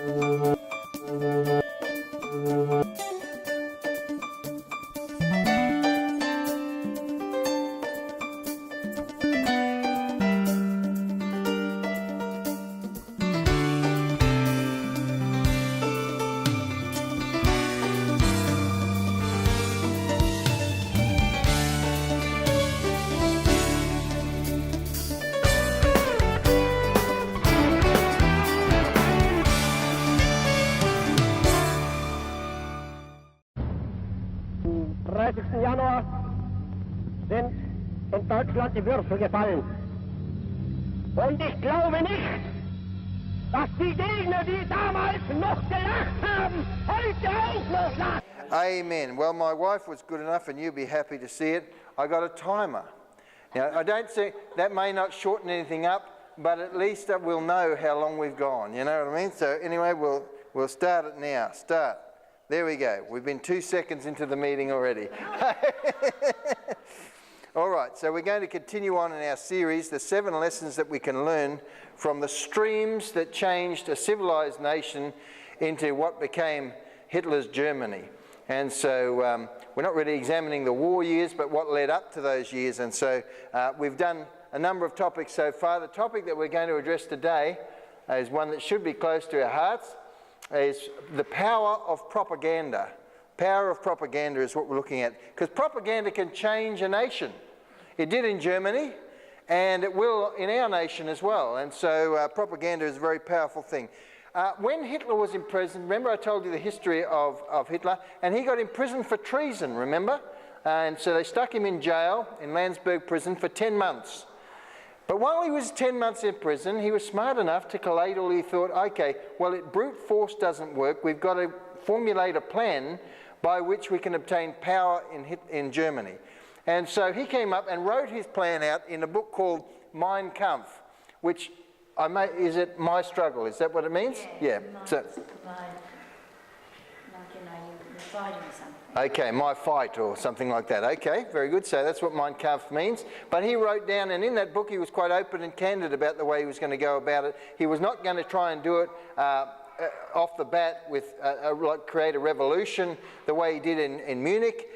30. Januar sind in Deutschland die Würfel gefallen. Und ich glaube nicht, dass die Gegner, die damals noch gelacht haben, heute auch noch lachen. Amen. Well, my wife was good enough, and you'll be happy to see it. I got a timer. Now, I don't see, that may not shorten anything up, but at least we'll know how long we've gone. You know what I mean? So anyway, we'll start it now. Start. There we go. We've been 2 seconds into the meeting already. All right, so we're going to continue on in our series, the 7 lessons that we can learn from the streams that changed a civilized nation into what became Hitler's Germany. And so we're not really examining the war years, but what led up to those years. And so we've done a number of topics so far. The topic that we're going to address today is one that should be close to our hearts, is the power of propaganda. Power of propaganda is what we're looking at. Because propaganda can change a nation. It did in Germany, and it will in our nation as well. And so propaganda is a very powerful thing. When Hitler was in prison, remember I told you the history of Hitler, and he got imprisoned for treason, remember? And so they stuck him in jail, in Landsberg prison, for 10 months. But while he was 10 months in prison, he was smart enough to collate all. He thought, okay, well, brute force doesn't work. We've got to formulate a plan by which we can obtain power in Germany. And so he came up and wrote his plan out in a book called Mein Kampf, which is it My Struggle? Is that what it means? Yeah. So, okay, My Fight or something like that. Okay, very good. So that's what Mein Kampf means. But he wrote down, and in that book he was quite open and candid about the way he was going to go about it. He was not going to try and do it off the bat with like create a revolution the way he did in Munich,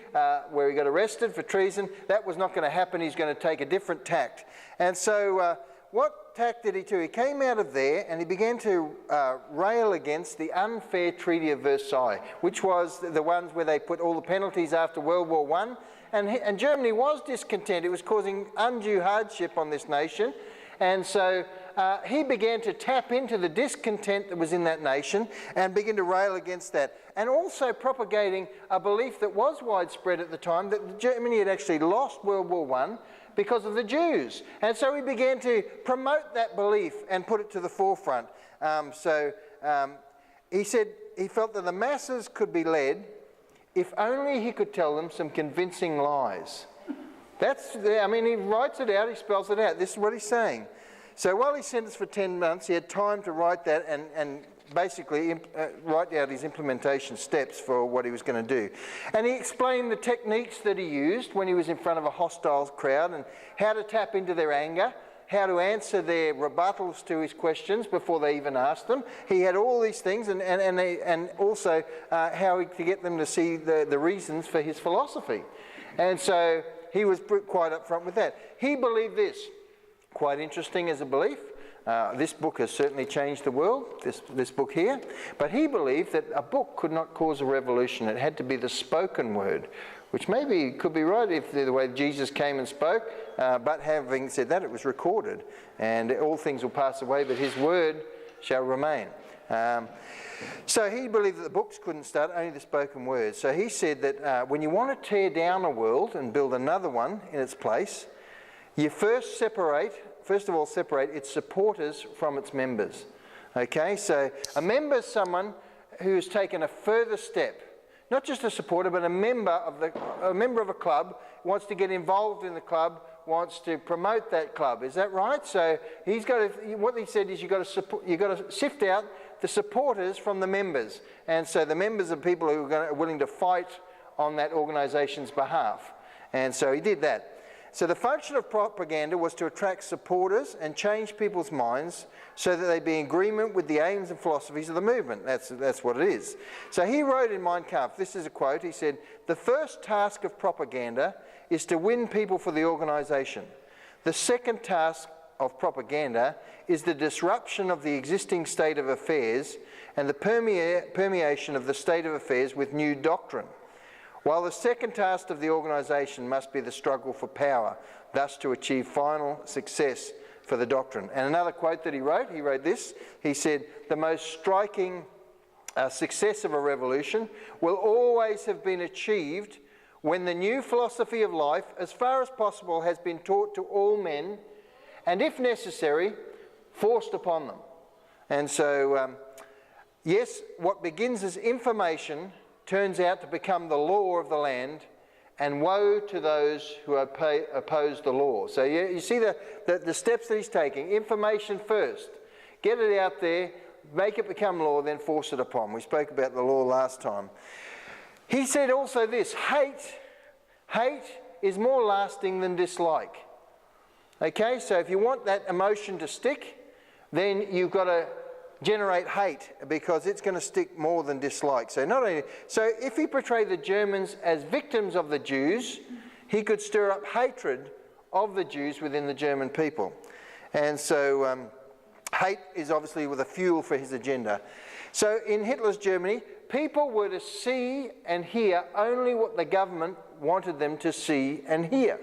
where he got arrested for treason. That was not going to happen. He's going to take a different tact. And so what tact did he do? He came out of there and he began to rail against the unfair Treaty of Versailles, which was the ones where they put all the penalties after World War I. And Germany was discontent. It was causing undue hardship on this nation. And so he began to tap into the discontent that was in that nation and begin to rail against that. And also propagating a belief that was widespread at the time that Germany had actually lost World War I because of the Jews. And so he began to promote that belief and put it to the forefront. He said he felt that the masses could be led if only he could tell them some convincing lies. I mean, he writes it out, he spells it out. This is what he's saying. So while he's sentenced for 10 months, he had time to write that and basically write out his implementation steps for what he was going to do. And he explained the techniques that he used when he was in front of a hostile crowd and how to tap into their anger, how to answer their rebuttals to his questions before they even asked them. He had all these things and also how to get them to see the reasons for his philosophy. And so he was quite upfront with that. He believed this, quite interesting as a belief. This book has certainly changed the world, this book here. But he believed that a book could not cause a revolution. It had to be the spoken word, which maybe could be right if the way Jesus came and spoke. But having said that, it was recorded. And all things will pass away, but his word shall remain. So he believed that the books couldn't start, only the spoken word. So he said that when you want to tear down a world and build another one in its place, you first of all separate its supporters from its members. Okay, so a member is someone who's taken a further step. Not just a supporter, but a member of a club, wants to get involved in the club, wants to promote that club. Is that right? So what he said is you've got to sift out the supporters from the members. And so the members are people who are willing to fight on that organisation's behalf. And so he did that. So the function of propaganda was to attract supporters and change people's minds so that they be in agreement with the aims and philosophies of the movement. That's what it is. So he wrote in Mein Kampf, this is a quote, he said, "The first task of propaganda is to win people for the organisation. The second task of propaganda is the disruption of the existing state of affairs and the permeation of the state of affairs with new doctrine. While the second task of the organisation must be the struggle for power, thus to achieve final success for the doctrine." And another quote that he wrote this, he said, "The most striking success of a revolution will always have been achieved when the new philosophy of life, as far as possible, has been taught to all men, and if necessary, forced upon them." And so, yes, what begins as information turns out to become the law of the land, and woe to those who oppose the law. So you see the steps that he's taking. Information first. Get it out there, make it become law, then force it upon. We spoke about the law last time. He said also this, hate is more lasting than dislike. Okay, so if you want that emotion to stick, then you've got to generate hate, because it's going to stick more than dislike. So if he portrayed the Germans as victims of the Jews, he could stir up hatred of the Jews within the German people. And so hate is obviously with a fuel for his agenda. So in Hitler's Germany, people were to see and hear only what the government wanted them to see and hear.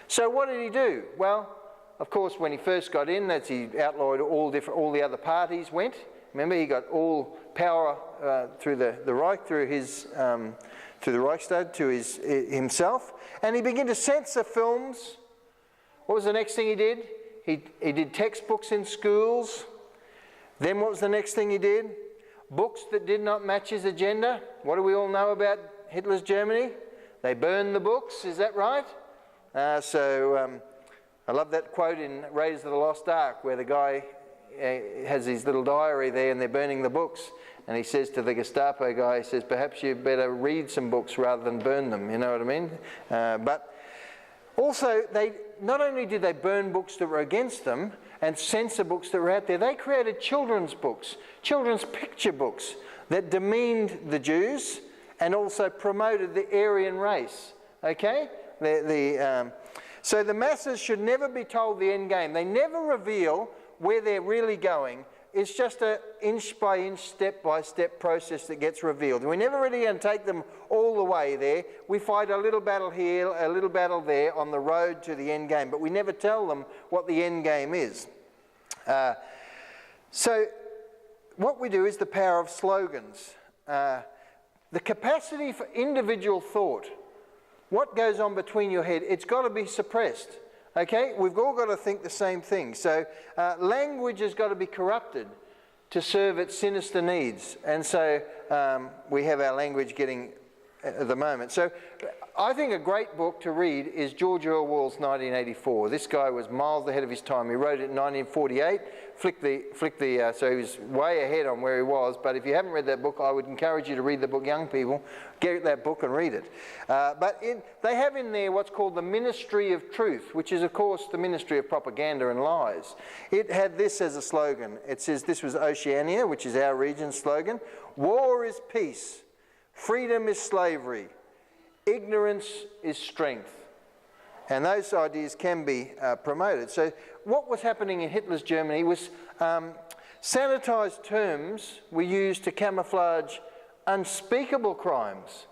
So what did he do? Well, of course, when he first got in, he outlawed all the other parties went. Remember, he got all power through the Reich, through the Reichstag, to himself, and he began to censor films. What was the next thing he did? He did textbooks in schools. Then what was the next thing he did? Books that did not match his agenda. What do we all know about Hitler's Germany? They burned the books. Is that right? I love that quote in Raiders of the Lost Ark, where the guy has his little diary there and they're burning the books. And he says to the Gestapo guy, he says, "Perhaps you better read some books rather than burn them," you know what I mean? But also, not only did they burn books that were against them and censor books that were out there, they created children's books, children's picture books that demeaned the Jews and also promoted the Aryan race, okay? So the masses should never be told the end game. They never reveal where they're really going. It's just an inch-by-inch, step-by-step process that gets revealed. We never really going to take them all the way there. We fight a little battle here, a little battle there on the road to the end game, but we never tell them what the end game is. So what we do is the power of slogans. The capacity for individual thought. What goes on between your head, it's got to be suppressed. Okay, we've all got to think the same thing. So language has got to be corrupted to serve its sinister needs. And so we have our language getting at the moment. So I think a great book to read is George Orwell's 1984. This guy was miles ahead of his time. He wrote it in 1948. So he was way ahead on where he was. But if you haven't read that book, I would encourage you to read the book, young people. Get that book and read it. But they have in there what's called the Ministry of Truth, which is, of course, the ministry of propaganda and lies. It had this as a slogan. It says, this was Oceania, which is our region's slogan. "War is peace. Freedom is slavery. Ignorance is strength." And those ideas can be promoted. So what was happening in Hitler's Germany was sanitized terms were used to camouflage unspeakable crimes.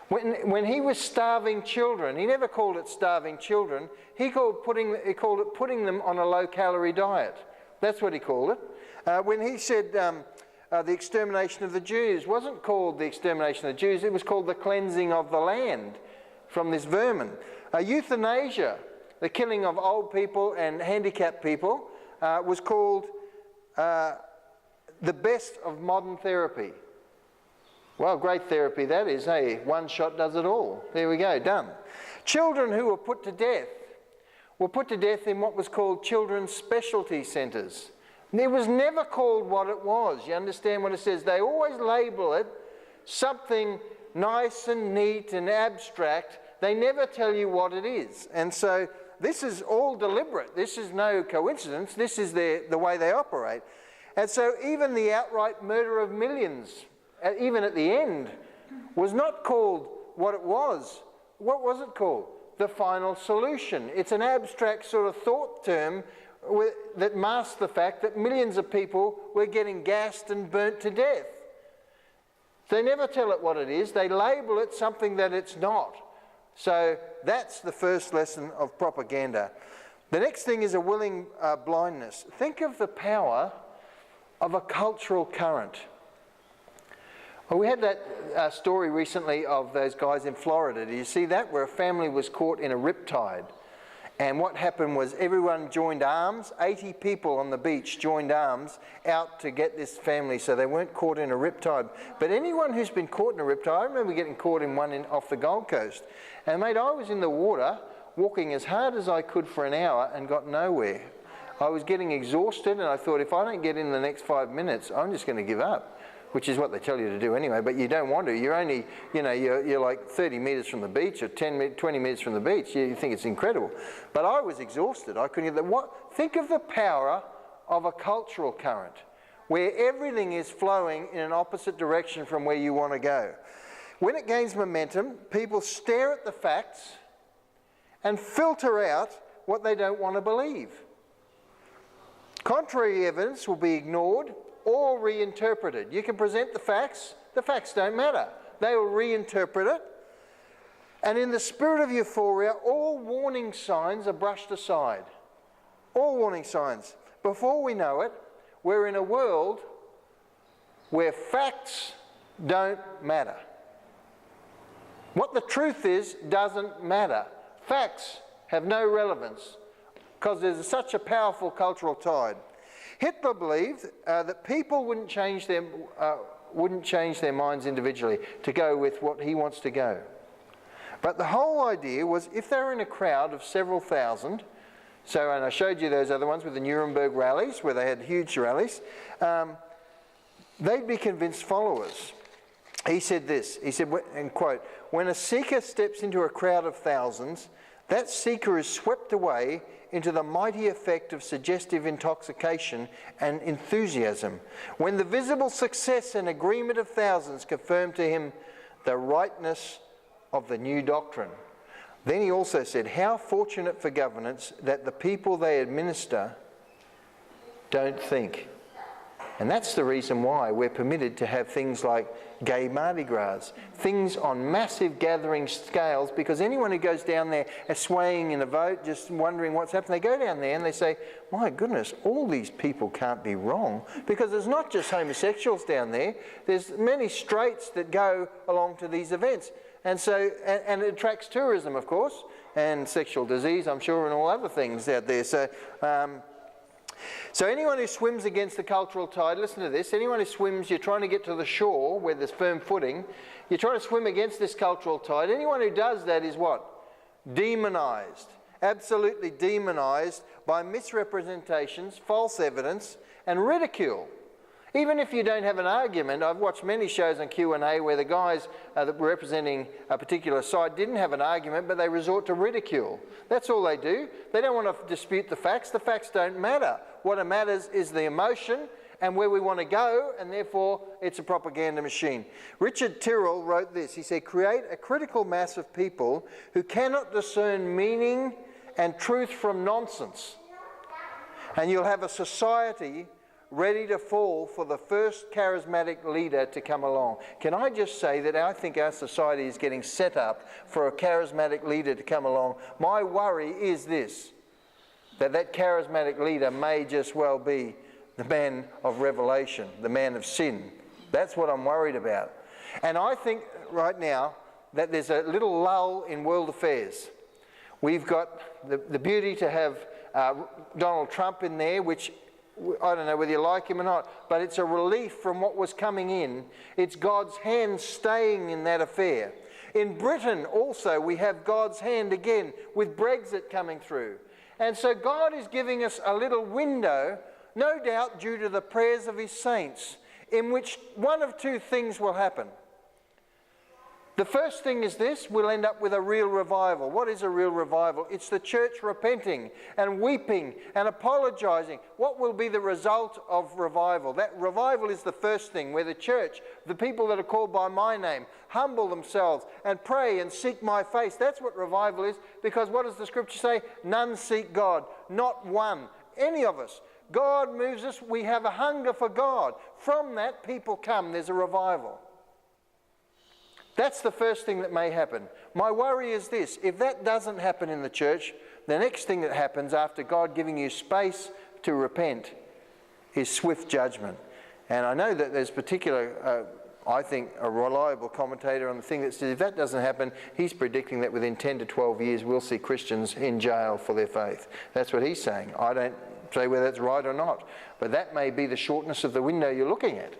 When he was starving children, he never called it starving children. He called it putting them on a low-calorie diet. That's what he called it. When he said the extermination of the Jews, wasn't called the extermination of the Jews, it was called the cleansing of the land from this vermin. Euthanasia, the killing of old people and handicapped people, was called the best of modern therapy. Well, great therapy that is, hey, one shot does it all. There we go, done. Children who were put to death in what was called children's specialty centres. It was never called what it was. You understand what it says? They always label it something nice and neat and abstract they never tell you what it is. And so this is all deliberate. This is no coincidence. This is the way they operate. And so even the outright murder of millions, even at the end, was not called what it was. What was it called? The final solution. It's an abstract sort of thought term that masks the fact that millions of people were getting gassed and burnt to death. They never tell it what it is. They label it something that it's not. So that's the first lesson of propaganda. The next thing is a willing blindness. Think of the power of a cultural current. Well, we had that story recently of those guys in Florida. Do you see that? Where a family was caught in a riptide. And what happened was everyone joined arms. 80 people on the beach joined arms out to get this family so they weren't caught in a riptide. But anyone who's been caught in a riptide, I remember getting caught in one off the Gold Coast. And mate, I was in the water walking as hard as I could for an hour and got nowhere. I was getting exhausted and I thought, if I don't get in the next 5 minutes, I'm just going to give up. Which is what they tell you to do anyway, but you don't want to. You're only, you're like 30 metres from the beach or 20 metres from the beach. You think it's incredible. But I was exhausted. I couldn't get that. Think of the power of a cultural current where everything is flowing in an opposite direction from where you want to go. When it gains momentum, people stare at the facts and filter out what they don't want to believe. Contrary evidence will be ignored or reinterpreted. You can present the facts don't matter. They will reinterpret it. And in the spirit of euphoria, all warning signs are brushed aside. All warning signs. Before we know it, we're in a world where facts don't matter. What the truth is doesn't matter. Facts have no relevance because there's such a powerful cultural tide. Hitler believed that people wouldn't change their minds individually to go with what he wants to go. But the whole idea was if they were in a crowd of several thousand, and I showed you those other ones with the Nuremberg rallies where they had huge rallies, they'd be convinced followers. He said this, he said, and quote, "When a seeker steps into a crowd of thousands, that seeker is swept away into the mighty effect of suggestive intoxication and enthusiasm. When the visible success and agreement of thousands confirm to him the rightness of the new doctrine." Then he also said, "How fortunate for governments that the people they administer don't think." And that's the reason why we're permitted to have things like gay Mardi Gras, things on massive gathering scales, because anyone who goes down there swaying in a vote, just wondering what's happening, they go down there and they say, my goodness, all these people can't be wrong, because there's not just homosexuals down there, there's many straights that go along to these events. And so, and it attracts tourism, of course, and sexual disease, I'm sure, and all other things out there. So anyone who swims against the cultural tide, listen to this, anyone who swims, you're trying to get to the shore where there's firm footing, you're trying to swim against this cultural tide, anyone who does that is what? Demonised. Absolutely demonised by misrepresentations, false evidence and ridicule. Even if you don't have an argument, I've watched many shows on Q&A where the guys that were representing a particular side didn't have an argument, but they resort to ridicule. That's all they do. They don't want to dispute the facts. The facts don't matter. What matters is the emotion and where we want to go, and therefore it's a propaganda machine. Richard Tyrrell wrote this. He said, "Create a critical mass of people who cannot discern meaning and truth from nonsense, and you'll have a society ready to fall for the first charismatic leader to come along." Can I just say that I think our society is getting set up for a charismatic leader to come along. My worry is this, that charismatic leader may just well be the man of revelation, the man of sin. That's what I'm worried about. And I think right now that there's a little lull in world affairs. We've got the beauty to have Donald Trump in there, which I don't know whether you like him or not, but it's a relief from what was coming in. It's God's hand staying in that affair. In Britain also we have God's hand again with Brexit coming through. And so God is giving us a little window, no doubt due to the prayers of his saints, in which one of two things will happen. The first thing is this: we'll end up with a real revival. What is a real revival? It's the church repenting and weeping and apologising. What will be the result of revival? That revival is the first thing, where the church, the people that are called by my name, humble themselves and pray and seek my face. That's what revival is, because what does the scripture say? None seek God, not one. Any of us. God moves us. We have a hunger for God. From that, people come. There's a revival. That's the first thing that may happen. My worry is this: if that doesn't happen in the church, the next thing that happens after God giving you space to repent is swift judgment. And I know that there's particular, I think, a reliable commentator on the thing that says if that doesn't happen, he's predicting that within 10 to 12 years we'll see Christians in jail for their faith. That's what he's saying. I don't say whether that's right or not, but that may be the shortness of the window you're looking at.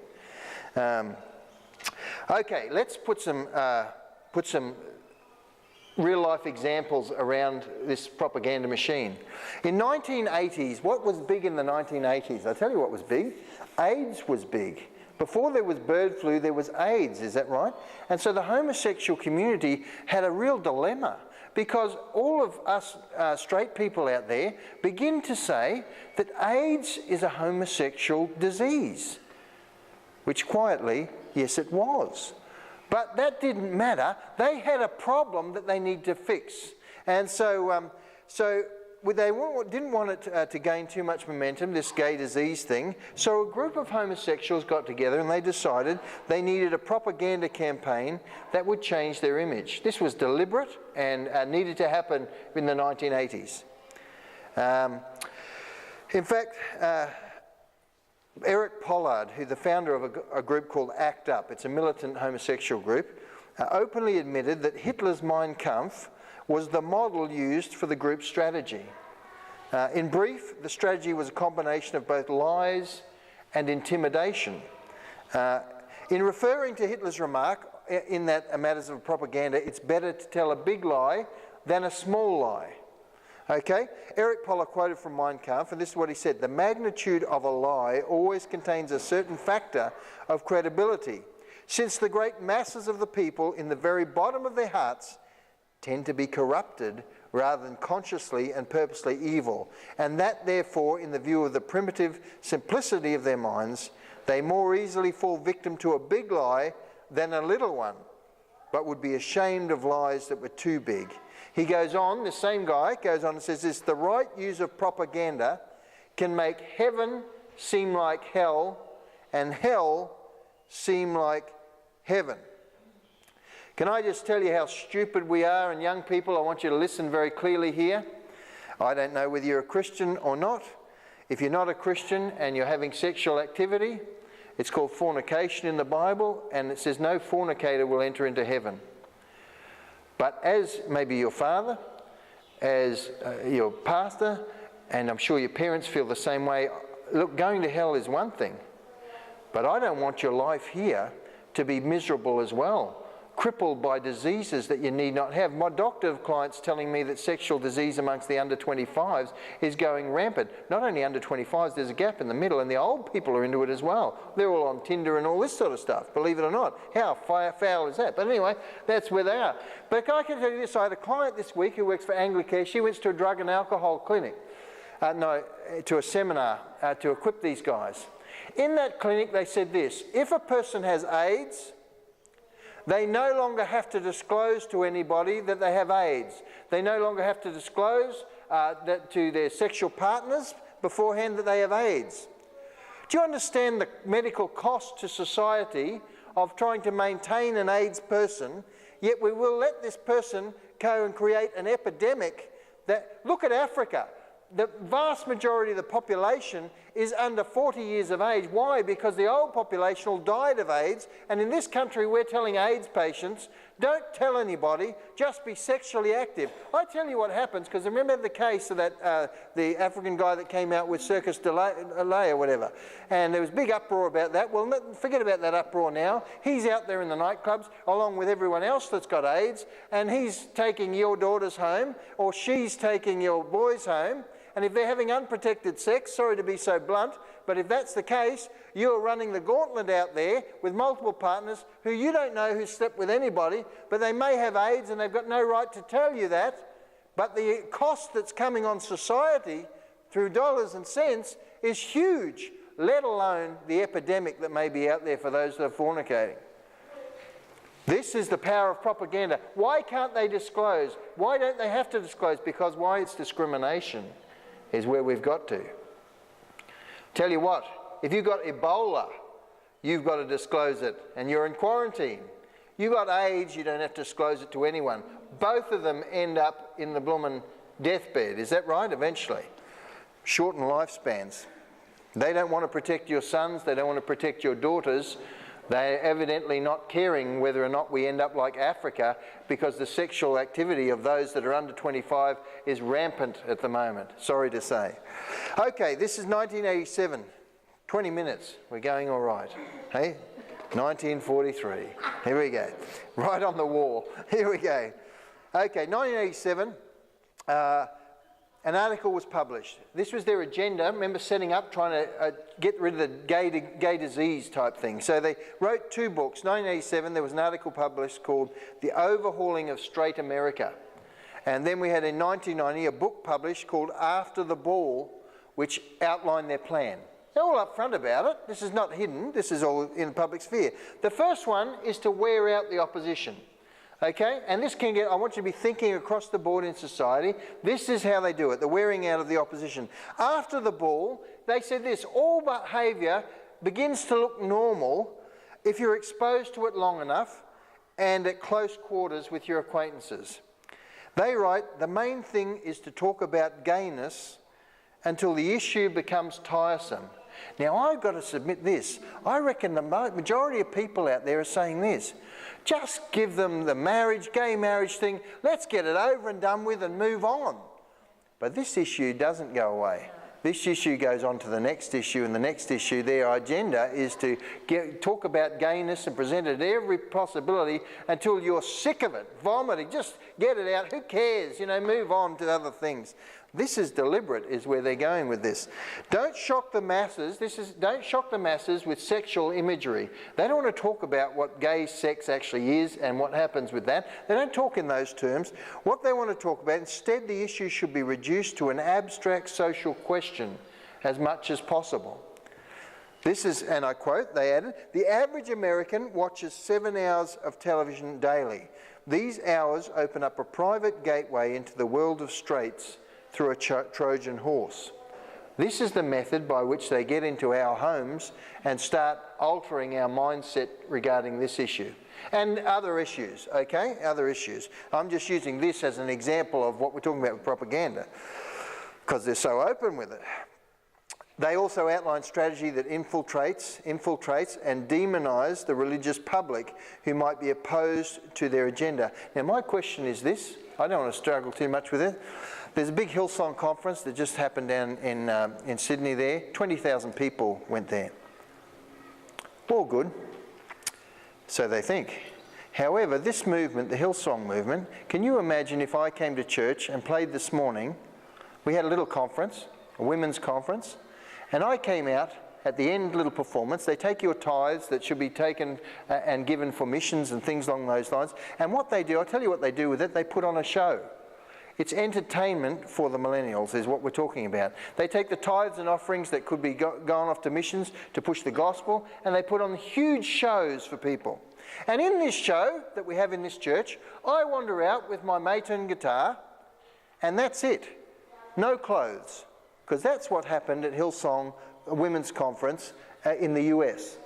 Okay, let's put some real-life examples around this propaganda machine. In 1980s, what was big in the 1980s? I'll tell you what was big. AIDS was big. Before there was bird flu, there was AIDS, is that right? And so the homosexual community had a real dilemma, because all of us straight people out there begin to say that AIDS is a homosexual disease, which quietly, yes, it was. But that didn't matter. They had a problem that they need to fix. And so they didn't want it to gain too much momentum, this gay disease thing. So a group of homosexuals got together and they decided they needed a propaganda campaign that would change their image. This was deliberate and needed to happen in the 1980s. In fact, Eric Pollard, who's the founder of a group called ACT UP, it's a militant homosexual group, openly admitted that Hitler's Mein Kampf was the model used for the group's strategy. In brief, the strategy was a combination of both lies and intimidation. In referring to Hitler's remark in that matters of propaganda, it's better to tell a big lie than a small lie. Okay? Eric Pollard quoted from Mein Kampf, and this is what he said: "The magnitude of a lie always contains a certain factor of credibility, since the great masses of the people in the very bottom of their hearts tend to be corrupted rather than consciously and purposely evil, and that therefore, in the view of the primitive simplicity of their minds, they more easily fall victim to a big lie than a little one, but would be ashamed of lies that were too big." He goes on, the same guy goes on and says this: "The right use of propaganda can make heaven seem like hell and hell seem like heaven." Can I just tell you how stupid we are? And young people, I want you to listen very clearly here. I don't know whether you're a Christian or not. If you're not a Christian and you're having sexual activity, it's called fornication in the Bible, and it says no fornicator will enter into heaven. But as maybe your father, as your pastor, and I'm sure your parents feel the same way, look, going to hell is one thing, but I don't want your life here to be miserable as well, crippled by diseases that you need not have. My doctor of clients telling me that sexual disease amongst the under 25s is going rampant. Not only under 25s, there's a gap in the middle, and the old people are into it as well. They're all on Tinder and all this sort of stuff, believe it or not. How foul is that? But anyway, that's where they are. But I can tell you this: I had a client this week who works for Anglicare. She went to a drug and alcohol clinic, to a seminar to equip these guys. In that clinic, they said this: if a person has AIDS, they no longer have to disclose to anybody that they have AIDS. They no longer have to disclose that to their sexual partners beforehand that they have AIDS. Do you understand the medical cost to society of trying to maintain an AIDS person, yet we will let this person go and create an epidemic that, look at Africa. The vast majority of the population is under 40 years of age. Why? Because the old population all died of AIDS, and in this country we're telling AIDS patients, don't tell anybody, just be sexually active. I tell you what happens, because remember the case of that the African guy that came out with Circus de Lay or whatever, and there was big uproar about that. Well, forget about that uproar now. He's out there in the nightclubs along with everyone else that's got AIDS, and he's taking your daughters home, or she's taking your boys home. And if they're having unprotected sex, sorry to be so blunt, But if that's the case, you're running the gauntlet out there with multiple partners who you don't know who slept with anybody, but they may have AIDS and they've got no right to tell you that. But the cost that's coming on society through dollars and cents is huge, let alone the epidemic that may be out there for those that are fornicating. This is the power of propaganda. Why can't they disclose? Why don't they have to disclose? Because why it's discrimination is where we've got to. Tell you what, if you've got Ebola, you've got to disclose it, and you're in quarantine. You've got AIDS, you don't have to disclose it to anyone. Both of them end up in the bloomin' deathbed. Is that right? Eventually. Shorten lifespans. They don't want to protect your sons, they don't want to protect your daughters. They're evidently not caring whether or not we end up like Africa, because the sexual activity of those that are under 25 is rampant at the moment, sorry to say. Okay, this is 1987. 20 minutes, we're going all right. Hey, 1943. Here we go. Right on the wall. Here we go. Okay, 1987. An article was published. This was their agenda. Remember setting up, trying to get rid of the gay disease type thing. So they wrote 2 books. 1987, there was an article published called The Overhauling of Straight America. And then we had in 1990 a book published called After the Ball, which outlined their plan. They're all upfront about it. This is not hidden. This is all in the public sphere. The first one is to wear out the opposition. Okay, and this can get, I want you to be thinking across the board in society. This is how they do it, the wearing out of the opposition. After the ball, they said this: all behaviour begins to look normal if you're exposed to it long enough and at close quarters with your acquaintances. They write, the main thing is to talk about gayness until the issue becomes tiresome. Now, I've got to submit this. I reckon the majority of people out there are saying this. Just give them the gay marriage thing. Let's get it over and done with and move on. But this issue doesn't go away. This issue goes on to the next issue and the next issue. Their agenda is to talk about gayness and present it every possibility until you're sick of it, vomiting. Just get it out. Who cares? You know, move on to other things. This is deliberate, is where they're going with this. Don't shock the masses. Don't shock the masses with sexual imagery. They don't want to talk about what gay sex actually is and what happens with that. They don't talk in those terms. What they want to talk about, instead, the issue should be reduced to an abstract social question as much as possible. This is, and I quote, they added, the average American watches 7 hours of television daily. These hours open up a private gateway into the world of straights through a Trojan horse. This is the method by which they get into our homes and start altering our mindset regarding this issue. And other issues, okay? Other issues. I'm just using this as an example of what we're talking about with propaganda, because they're so open with it. They also outline strategy that infiltrates and demonises the religious public who might be opposed to their agenda. Now, my question is this. I don't want to struggle too much with it. There's a big Hillsong conference that just happened down in Sydney there. 20,000 people went there. All good. So they think. However, this movement, the Hillsong movement, can you imagine if I came to church and played this morning? We had a little conference, a women's conference, and I came out at the end, little performance. They take your tithes that should be taken and given for missions and things along those lines. And what they do, I'll tell you what they do with it, they put on a show. It's entertainment for the millennials is what we're talking about. They take the tithes and offerings that could be gone off to missions to push the gospel, and they put on huge shows for people. And in this show that we have in this church, I wander out with my Maton guitar, and that's it. No clothes. Because that's what happened at Hillsong, a women's conference in the US.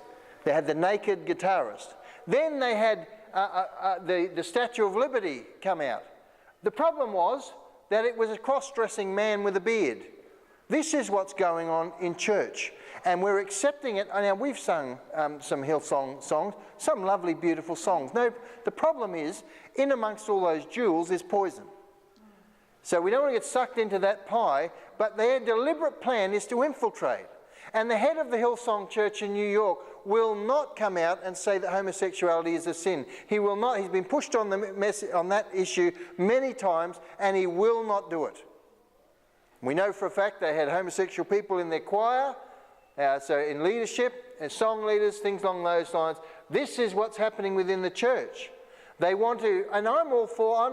They had the naked guitarist. Then they had the Statue of Liberty come out. The problem was that it was a cross-dressing man with a beard. This is what's going on in church. And we're accepting it. Now, we've sung some Hillsong songs, some lovely, beautiful songs. No, the problem is, in amongst all those jewels is poison. So we don't want to get sucked into that pie, but their deliberate plan is to infiltrate. And the head of the Hillsong Church in New York will not come out and say that homosexuality is a sin. He will not. He's been pushed on that issue many times, and he will not do it. We know for a fact they had homosexual people in their choir. So in leadership, as song leaders, things along those lines, this is what's happening within the church. They want to, and I'm all for,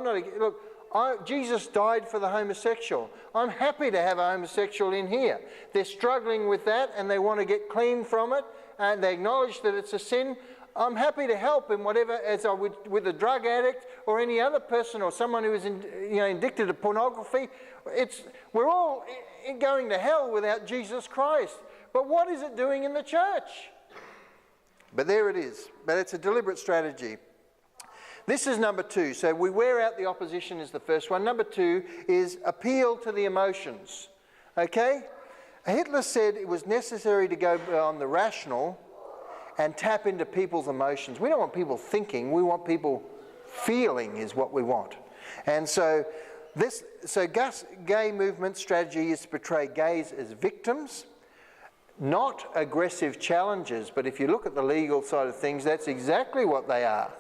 Jesus died for the homosexual. I'm happy to have a homosexual in here. They're struggling with that and they want to get clean from it, and they acknowledge that it's a sin. I'm happy to help in whatever, as I would with a drug addict or any other person or someone who is addicted to pornography. We're all going to hell without Jesus Christ. But what is it doing in the church? But there it is. But it's a deliberate strategy. This is number 2. So we wear out the opposition is the first one. Number 2 is appeal to the emotions. Okay? Hitler said it was necessary to go beyond the rational and tap into people's emotions. We don't want people thinking. We want people feeling is what we want. And so gay movement strategy is to portray gays as victims, not aggressive challengers. But if you look at the legal side of things, that's exactly what they are.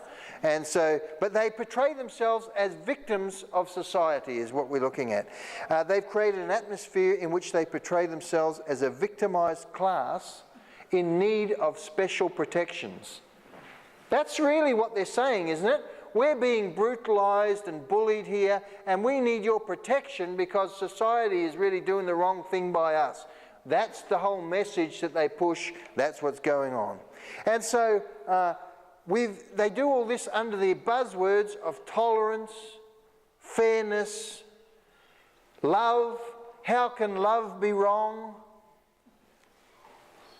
And so, but they portray themselves as victims of society is what we're looking at. They've created an atmosphere in which they portray themselves as a victimized class in need of special protections. That's really what they're saying, isn't it? We're being brutalized and bullied here, and we need your protection because society is really doing the wrong thing by us. That's the whole message that they push. That's what's going on. And so they do all this under the buzzwords of tolerance, fairness, love. How can love be wrong?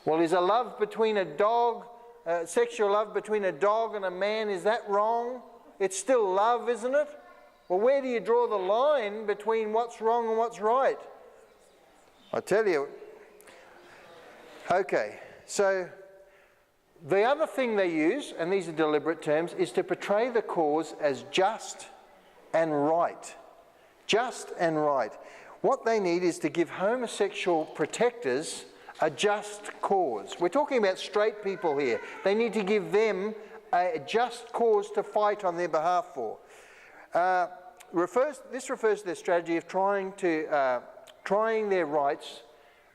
Well, is a love between a dog, sexual love between a dog and a man, is that wrong? It's still love, isn't it? Well, where do you draw the line between what's wrong and what's right? I tell you. Okay, so the other thing they use, and these are deliberate terms, is to portray the cause as just and right. Just and right. What they need is to give homosexual protectors a just cause. We're talking about straight people here. They need to give them a just cause to fight on their behalf for. This refers to their strategy of trying their rights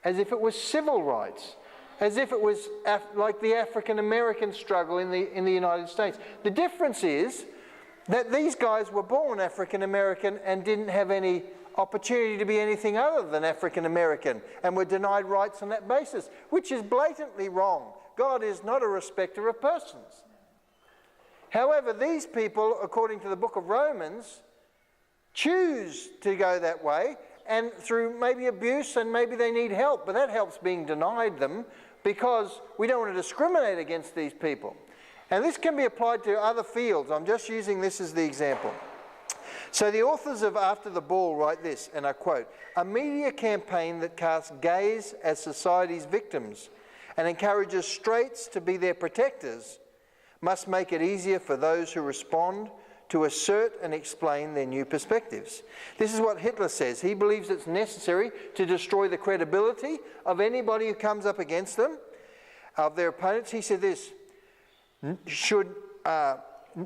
as if it was civil rights, as if it was like the African American struggle in the United States. The difference is that these guys were born African American and didn't have any opportunity to be anything other than African American and were denied rights on that basis, which is blatantly wrong. God is not a respecter of persons. However, these people, according to the book of Romans, choose to go that way, and through maybe abuse, and maybe they need help, but that help's being denied them because we don't want to discriminate against these people. And this can be applied to other fields. I'm just using this as the example. So the authors of After the Ball write this, and I quote, "A media campaign that casts gays as society's victims and encourages straights to be their protectors must make it easier for those who respond to assert and explain their new perspectives." This is what Hitler says. He believes it's necessary to destroy the credibility of anybody who comes up against them, of their opponents. He said this,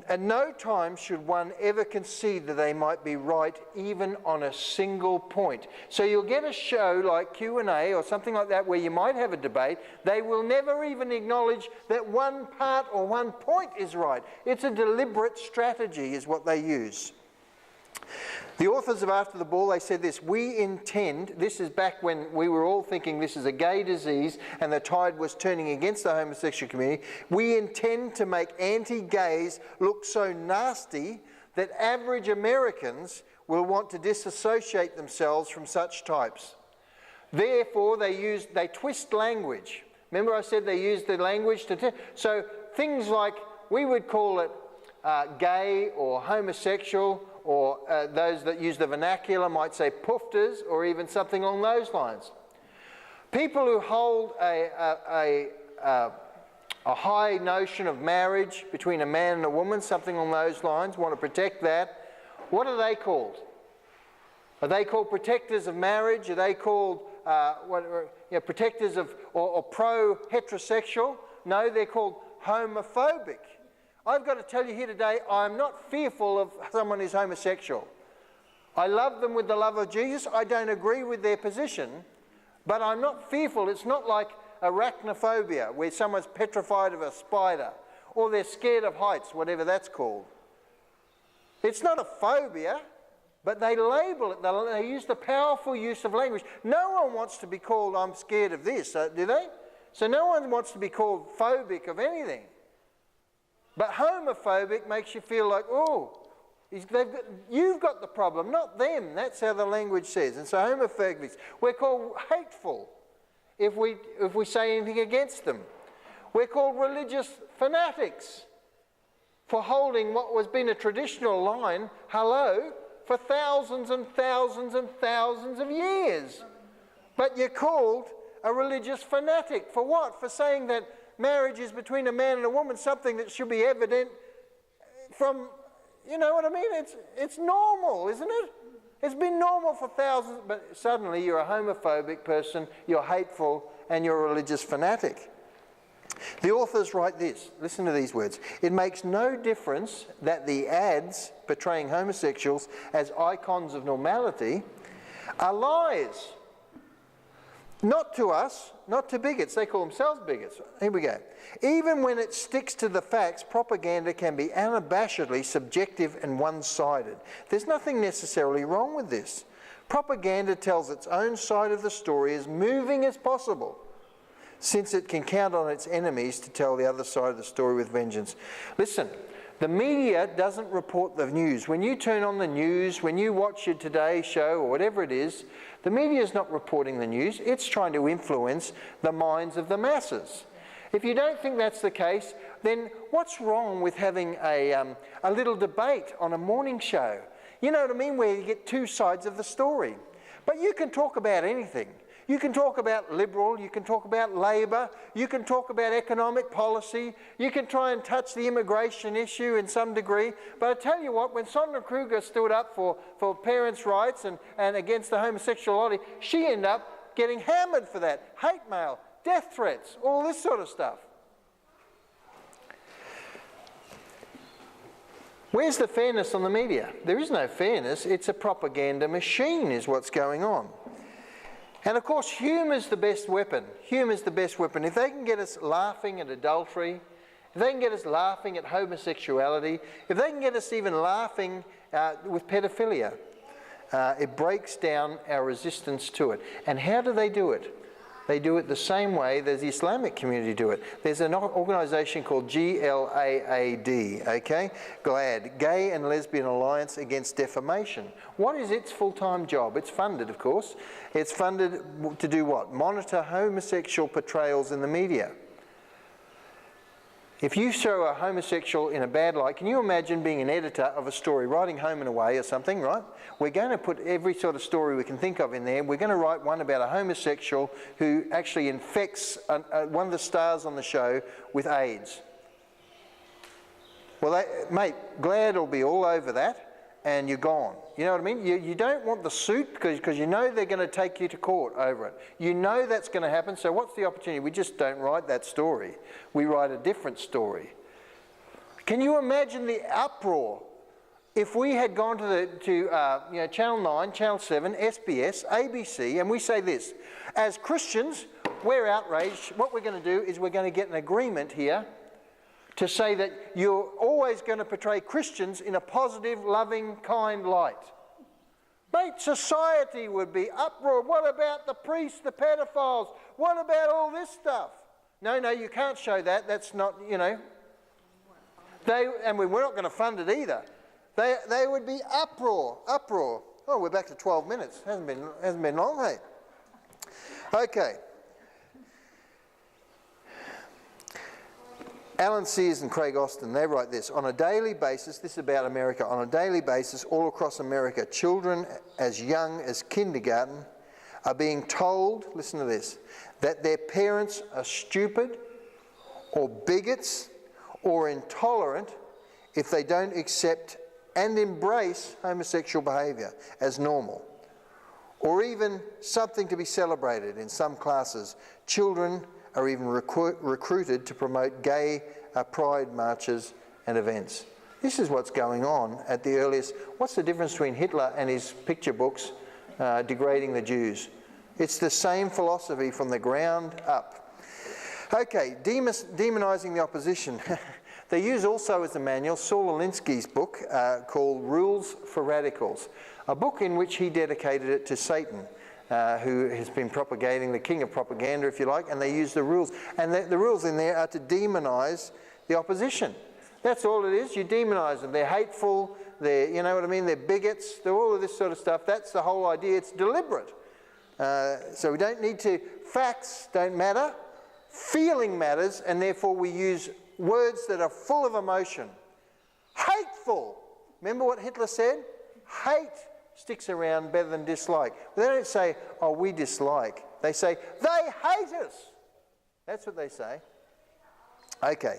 at no time should one ever concede that they might be right even on a single point. So you'll get a show like Q&A or something like that where you might have a debate. They will never even acknowledge that one part or one point is right. It's a deliberate strategy is what they use. The authors of After the Ball, they said this, "We intend," this is back when we were all thinking this is a gay disease and the tide was turning against the homosexual community, "we intend to make anti-gays look so nasty that average Americans will want to disassociate themselves from such types." Therefore, they twist language. Remember I said they used the language so things like, we would call it gay or homosexual, or those that use the vernacular might say poofters, or even something along those lines. People who hold a high notion of marriage between a man and a woman, something along those lines, want to protect that. What are they called? Are they called protectors of marriage? Are they called protectors of or pro-heterosexual? No, they're called homophobic. I've got to tell you here today, I'm not fearful of someone who's homosexual. I love them with the love of Jesus. I don't agree with their position, but I'm not fearful. It's not like arachnophobia, where someone's petrified of a spider, or they're scared of heights, whatever that's called. It's not a phobia, but they label it. They use the powerful use of language. No one wants to be called, I'm scared of this, do they? So no one wants to be called phobic of anything. But homophobic makes you feel like, oh, you've got the problem, not them. That's how the language says. And so homophobics, we're called hateful if we say anything against them. We're called religious fanatics for holding what was been a traditional line, hello, for thousands and thousands and thousands of years. But you're called a religious fanatic for what? For saying that marriage is between a man and a woman, something that should be evident from, you know what I mean? It's normal, isn't it? It's been normal for thousands, but suddenly you're a homophobic person, you're hateful, and you're a religious fanatic. The authors write this, listen to these words. It makes no difference that the ads portraying homosexuals as icons of normality are lies. Not to us, not to bigots. They call themselves bigots. Here we go. Even when it sticks to the facts, propaganda can be unabashedly subjective and one-sided. There's nothing necessarily wrong with this. Propaganda tells its own side of the story as moving as possible, since it can count on its enemies to tell the other side of the story with vengeance. Listen, the media doesn't report the news. When you turn on the news, when you watch your Today Show or whatever it is, the media is not reporting the news. It's trying to influence the minds of the masses. If you don't think that's the case, then what's wrong with having a little debate on a morning show? You know what I mean? Where you get two sides of the story. But you can talk about anything. You can talk about Liberal, you can talk about Labor, you can talk about economic policy, you can try and touch the immigration issue in some degree. But I tell you what, when Sondra Kruger stood up for parents' rights and against the homosexuality, she ended up getting hammered for that. Hate mail, death threats, all this sort of stuff. Where's the fairness on the media? There is no fairness. It's a propaganda machine is what's going on. And of course, humour's the best weapon. Humour's the best weapon. If they can get us laughing at adultery, if they can get us laughing at homosexuality, if they can get us even laughing with pedophilia, it breaks down our resistance to it. And how do they do it? They do it the same way that the Islamic community do it. There's an organisation called GLAAD, okay? GLAAD, Gay and Lesbian Alliance Against Defamation. What is its full-time job? It's funded, of course. It's funded to do what? Monitor homosexual portrayals in the media. If you show a homosexual in a bad light, can you imagine being an editor of a story, writing Home and Away or something, right? We're going to put every sort of story we can think of in there. We're going to write one about a homosexual who actually infects one of the stars on the show with AIDS. Well, mate, GLAAD will be all over that and you're gone. You know what I mean? You don't want the suit because you know they're going to take you to court over it. You know that's going to happen, so what's the opportunity? We just don't write that story. We write a different story. Can you imagine the uproar if we had gone to Channel 9, Channel 7, SBS, ABC, and we say this, as Christians, we're outraged. What we're going to do is we're going to get an agreement here to say that you're always going to portray Christians in a positive, loving, kind light. Mate, society would be uproar. What about the priests, the pedophiles? What about all this stuff? No, you can't show that. That's not, you know. And we're not going to fund it either. They would be uproar. Oh, we're back to 12 minutes. Hasn't been long, hey? Okay. Alan Sears and Craig Austin, they write this, on a daily basis, this is about America, on a daily basis all across America, children as young as kindergarten are being told, listen to this, that their parents are stupid or bigots or intolerant if they don't accept and embrace homosexual behaviour as normal, or even something to be celebrated in some classes. Children are even recruited to promote gay pride marches and events. This is what's going on at the earliest. What's the difference between Hitler and his picture books degrading the Jews? It's the same philosophy from the ground up. Okay, demonising the opposition. They use also as a manual Saul Alinsky's book called Rules for Radicals, a book in which he dedicated it to Satan, who has been propagating, the king of propaganda, if you like, and they use the rules. And the rules in there are to demonise the opposition. That's all it is. You demonise them. They're hateful, you know what I mean, they're bigots, they're all of this sort of stuff. That's the whole idea. It's deliberate. So we don't need to, facts don't matter, feeling matters, and therefore we use words that are full of emotion. Hateful. Remember what Hitler said? Hate sticks around better than dislike. But they don't say, oh, we dislike. They say, they hate us. That's what they say. Okay.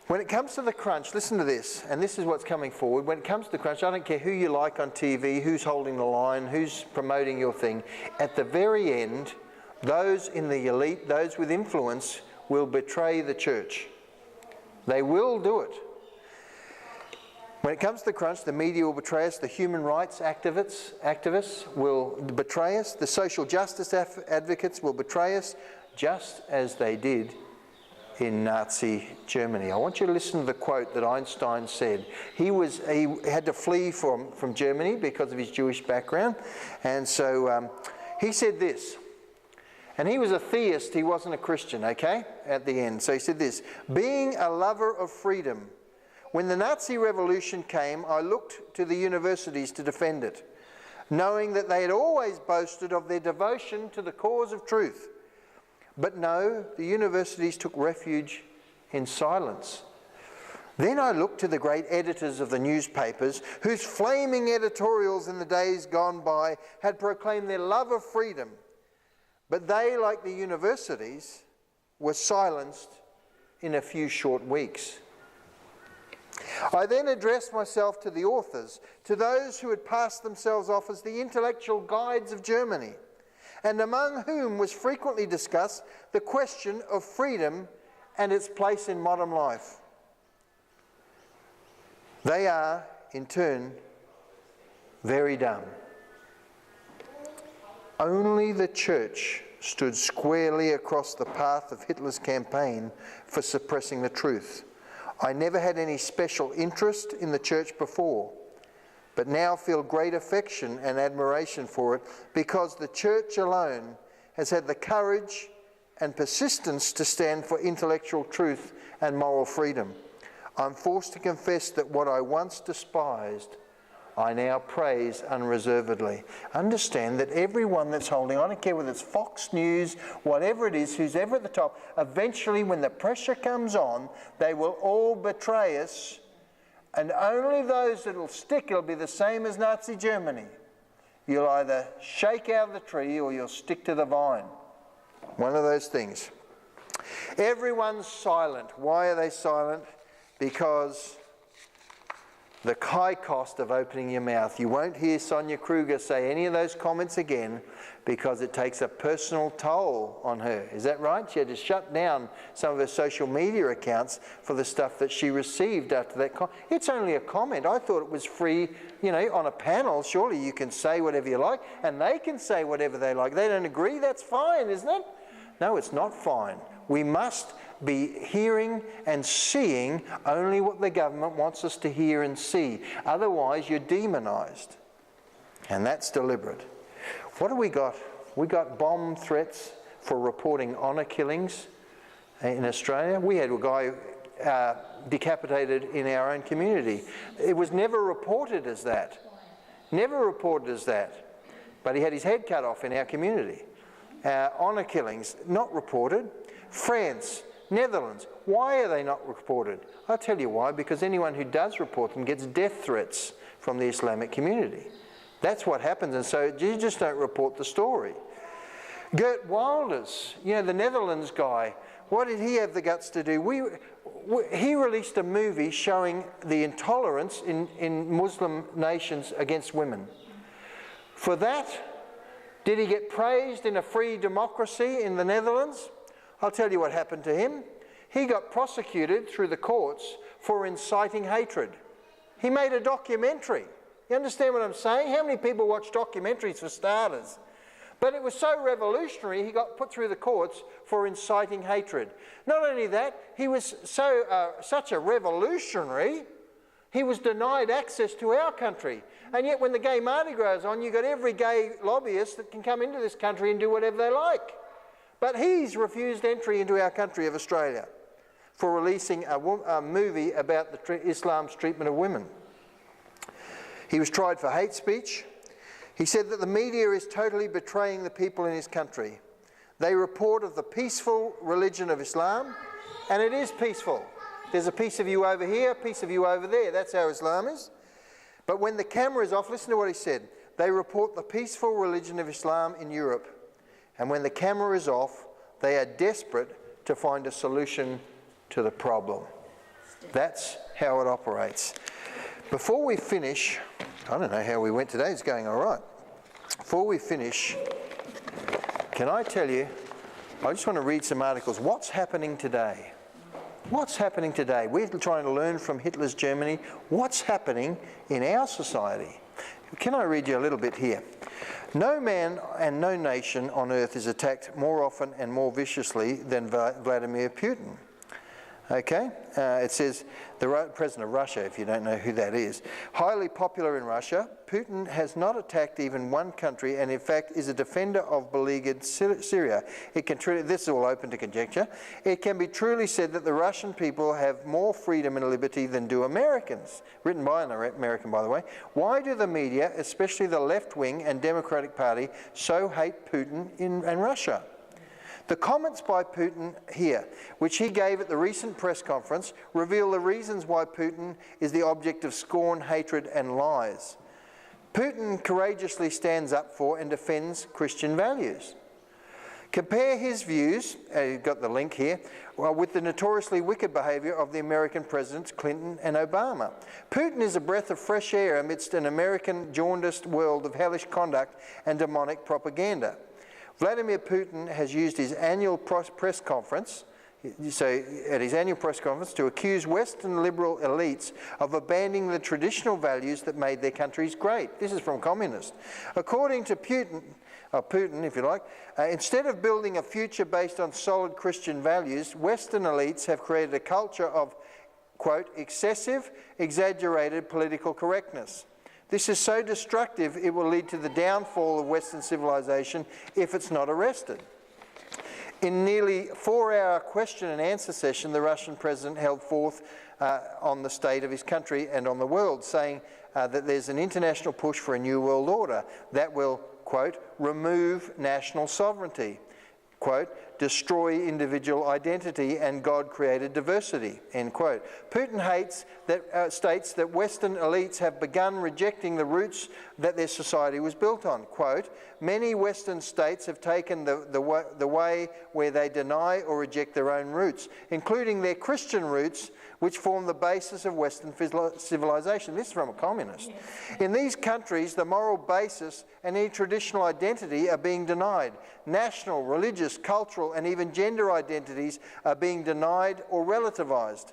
When it comes to the crunch, listen to this, and this is what's coming forward. When it comes to the crunch, I don't care who you like on TV, who's holding the line, who's promoting your thing. At the very end, those in the elite, those with influence, will betray the church. They will do it. When it comes to the crunch, the media will betray us, the human rights activists will betray us, the social justice advocates will betray us, just as they did in Nazi Germany. I want you to listen to the quote that Einstein said. He had to flee from Germany because of his Jewish background, and so he said this. And he was a theist, he wasn't a Christian, okay, at the end. So he said this, being a lover of freedom, when the Nazi revolution came, I looked to the universities to defend it, knowing that they had always boasted of their devotion to the cause of truth. But no, the universities took refuge in silence. Then I looked to the great editors of the newspapers, whose flaming editorials in the days gone by had proclaimed their love of freedom. But they, like the universities, were silenced in a few short weeks. I then addressed myself to the authors, to those who had passed themselves off as the intellectual guides of Germany, and among whom was frequently discussed the question of freedom and its place in modern life. They are, in turn, very dumb. Only the church stood squarely across the path of Hitler's campaign for suppressing the truth. I never had any special interest in the church before, but now feel great affection and admiration for it because the church alone has had the courage and persistence to stand for intellectual truth and moral freedom. I'm forced to confess that what I once despised, I now praise unreservedly. Understand that everyone that's holding, I don't care whether it's Fox News, whatever it is, who's ever at the top, eventually when the pressure comes on, they will all betray us, and only those that will stick, it'll be the same as Nazi Germany. You'll either shake out of the tree or you'll stick to the vine. One of those things. Everyone's silent. Why are they silent? Because the high cost of opening your mouth. You won't hear Sonia Kruger say any of those comments again because it takes a personal toll on her. Is that right? She had to shut down some of her social media accounts for the stuff that she received after that comment. It's only a comment. I thought it was free, you know, on a panel. Surely you can say whatever you like and they can say whatever they like. They don't agree, that's fine, isn't it? No, it's not fine. We must be hearing and seeing only what the government wants us to hear and see. Otherwise, you're demonised. And that's deliberate. What do we got? We got bomb threats for reporting honour killings in Australia. We had a guy decapitated in our own community. It was never reported as that. Never reported as that. But he had his head cut off in our community. Honour killings, not reported. France, Netherlands, why are they not reported? I'll tell you why, because anyone who does report them gets death threats from the Islamic community. That's what happens, and so you just don't report the story. Geert Wilders, you know, the Netherlands guy, what did he have the guts to do? He released a movie showing the intolerance in Muslim nations against women. For that, did he get praised in a free democracy in the Netherlands? I'll tell you what happened to him. He got prosecuted through the courts for inciting hatred. He made a documentary. You understand what I'm saying? How many people watch documentaries for starters? But it was so revolutionary, he got put through the courts for inciting hatred. Not only that, he was such a revolutionary, he was denied access to our country. And yet when the gay Mardi Gras is on, you've got every gay lobbyist that can come into this country and do whatever they like. But he's refused entry into our country of Australia for releasing a movie about Islam's treatment of women. He was tried for hate speech. He said that the media is totally betraying the people in his country. They report of the peaceful religion of Islam, and it is peaceful. There's a piece of you over here, a piece of you over there. That's how Islam is. But when the camera is off, listen to what he said. They report the peaceful religion of Islam in Europe, and when the camera is off, they are desperate to find a solution to the problem. That's how it operates. Before we finish, I don't know how we went today, it's going all right. Before we finish, can I tell you, I just want to read some articles. What's happening today? What's happening today? We're trying to learn from Hitler's Germany. What's happening in our society? Can I read you a little bit here? No man and no nation on earth is attacked more often and more viciously than Vladimir Putin. Okay, it says the president of Russia, if you don't know who that is. Highly popular in Russia, Putin has not attacked even one country and in fact is a defender of beleaguered Syria. This is all open to conjecture. It can be truly said that the Russian people have more freedom and liberty than do Americans. Written by an American, by the way. Why do the media, especially the left-wing and Democratic Party, so hate Putin in Russia? The comments by Putin here, which he gave at the recent press conference, reveal the reasons why Putin is the object of scorn, hatred and lies. Putin courageously stands up for and defends Christian values. Compare his views, you've got the link here, with the notoriously wicked behaviour of the American presidents Clinton and Obama. Putin is a breath of fresh air amidst an American jaundiced world of hellish conduct and demonic propaganda. Vladimir Putin has used his annual press conference, to accuse Western liberal elites of abandoning the traditional values that made their countries great. This is from communists. According to Putin, if you like, instead of building a future based on solid Christian values, Western elites have created a culture of, quote, excessive, exaggerated political correctness. This is so destructive it will lead to the downfall of Western civilization if it's not arrested. In nearly 4-hour question and answer session, the Russian president held forth on the state of his country and on the world, saying that there's an international push for a new world order that will, quote, remove national sovereignty, quote, destroy individual identity and God-created diversity, end quote. Putin states that Western elites have begun rejecting the roots that their society was built on. Quote, many Western states have taken the way where they deny or reject their own roots, including their Christian roots, which form the basis of Western civilization. This is from a communist. In these countries, the moral basis and any traditional identity are being denied. National, religious, cultural, and even gender identities are being denied or relativized.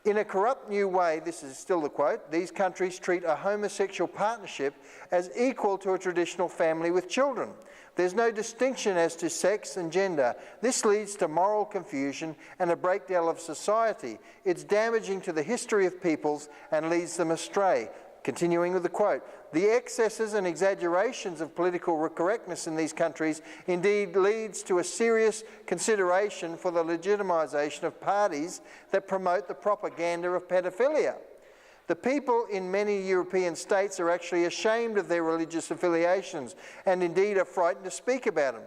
In a corrupt new way, this is still the quote, these countries treat a homosexual partnership as equal to a traditional family with children. There's no distinction as to sex and gender. This leads to moral confusion and a breakdown of society. It's damaging to the history of peoples and leads them astray. Continuing with the quote, the excesses and exaggerations of political correctness in these countries indeed leads to a serious consideration for the legitimization of parties that promote the propaganda of pedophilia. The people in many European states are actually ashamed of their religious affiliations and indeed are frightened to speak about them.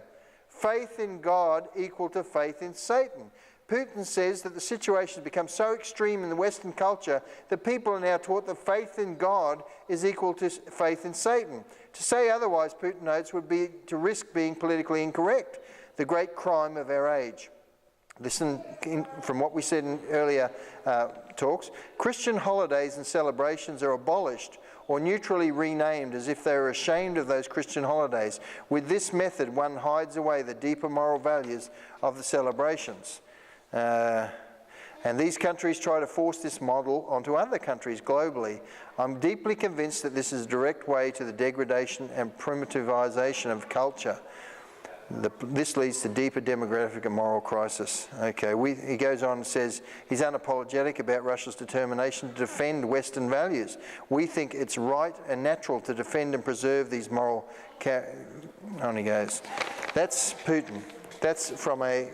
Faith in God equal to faith in Satan. Putin says that the situation has become so extreme in the Western culture that people are now taught that faith in God is equal to faith in Satan. To say otherwise, Putin notes, would be to risk being politically incorrect, the great crime of our age. Listen, from what we said in earlier talks, Christian holidays and celebrations are abolished or neutrally renamed as if they were ashamed of those Christian holidays. With this method, one hides away the deeper moral values of the celebrations. And these countries try to force this model onto other countries globally. I'm deeply convinced that this is a direct way to the degradation and primitivization of culture. This leads to deeper demographic and moral crisis. Okay, he goes on and says he's unapologetic about Russia's determination to defend Western values. We think it's right and natural to defend and preserve these moral... On he goes. That's Putin. That's from a...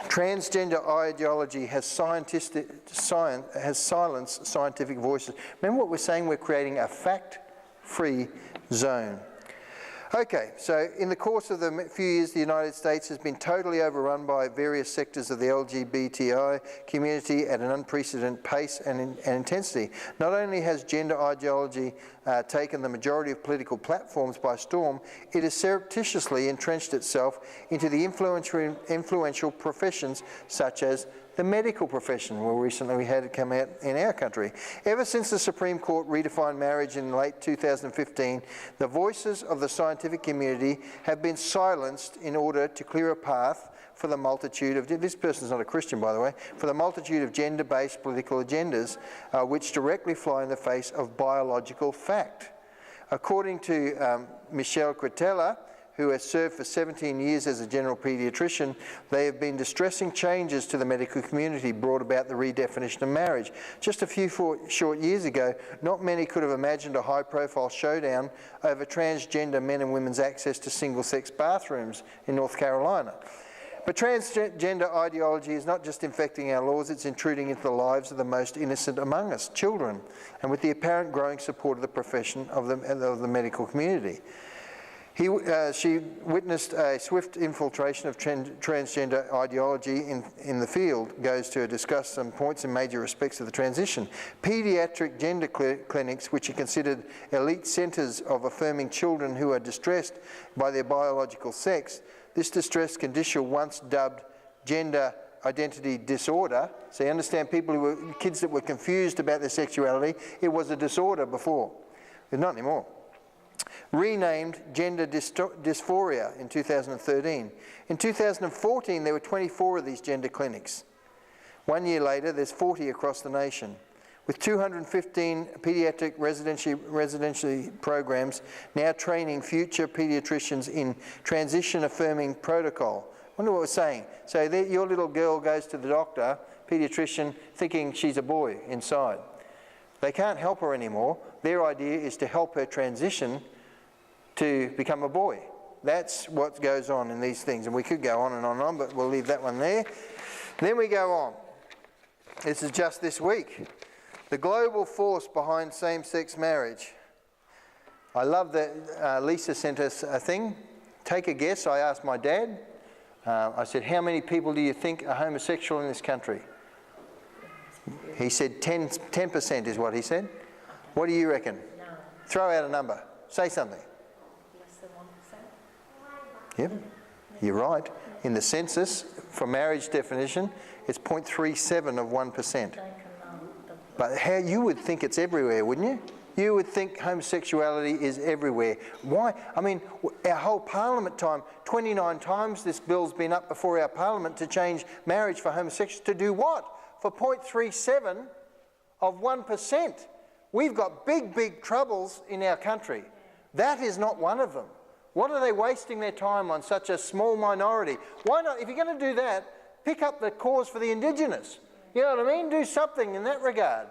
Transgender ideology has silenced scientific voices. Remember what we're saying? We're creating a fact-free zone. Okay, so in the course of the few years, the United States has been totally overrun by various sectors of the LGBTI community at an unprecedented pace and intensity. Not only has gender ideology taken the majority of political platforms by storm, it has surreptitiously entrenched itself into the influential professions such as the medical profession. Well, recently we had it come out in our country. Ever since the Supreme Court redefined marriage in late 2015, the voices of the scientific community have been silenced in order to clear a path for the multitude of, this person's not a Christian by the way, for the multitude of gender-based political agendas which directly fly in the face of biological fact. According to Michelle Cretella, who has served for 17 years as a general paediatrician, they have been distressing changes to the medical community brought about the redefinition of marriage. Just a few short years ago, not many could have imagined a high-profile showdown over transgender men and women's access to single-sex bathrooms in North Carolina. But transgender ideology is not just infecting our laws, it's intruding into the lives of the most innocent among us, children, and with the apparent growing support of the profession of the medical community. She witnessed a swift infiltration of transgender ideology in the field, goes to discuss some points in major respects of the transition. Paediatric gender clinics, which are considered elite centres of affirming children who are distressed by their biological sex, this distressed condition once dubbed gender identity disorder. So you understand, kids that were confused about their sexuality, it was a disorder before, but not anymore. Renamed gender dysphoria in 2013. In 2014, there were 24 of these gender clinics. 1 year later, there's 40 across the nation, with 215 paediatric residency programs now training future paediatricians in transition-affirming protocol. I wonder what we're saying. So your little girl goes to the doctor, paediatrician, thinking she's a boy inside. They can't help her anymore. Their idea is to help her transition to become a boy. That's what goes on in these things. And we could go on and on, but we'll leave that one there. Then we go on. This is just this week. The global force behind same-sex marriage. I love that Lisa sent us a thing. Take a guess. I asked my dad. I said, how many people do you think are homosexual in this country? He said 10% is what he said. What do you reckon? No. Throw out a number. Say something. Less than 1%. Yep, you're right. In the census, for marriage definition, it's 0.37 of 1%. But how you would think it's everywhere, wouldn't you? You would think homosexuality is everywhere. Why? I mean, our whole parliament time, 29 times this bill's been up before our parliament to change marriage for homosexuals. To do what? For 0.37 of 1%. We've got big troubles in our country. That is not one of them. What are they wasting their time on such a small minority? Why not, if you're going to do that, pick up the cause for the Indigenous. You know what I mean? Do something in that regard.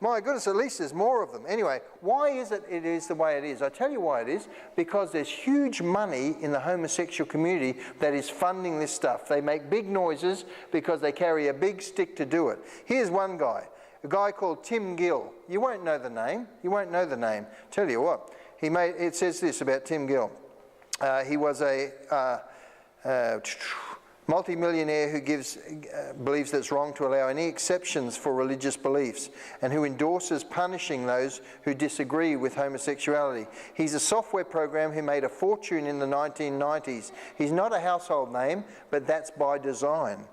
My goodness, at least there's more of them. Anyway, why is it is the way it is? I tell you why it is. Because there's huge money in the homosexual community that is funding this stuff. They make big noises because they carry a big stick to do it. Here's one guy. A guy called Tim Gill. You won't know the name. You won't know the name. Tell you what. It says this about Tim Gill. He was a multi-millionaire who believes that it's wrong to allow any exceptions for religious beliefs and who endorses punishing those who disagree with homosexuality. He's a software program who made a fortune in the 1990s. He's not a household name, but that's by design.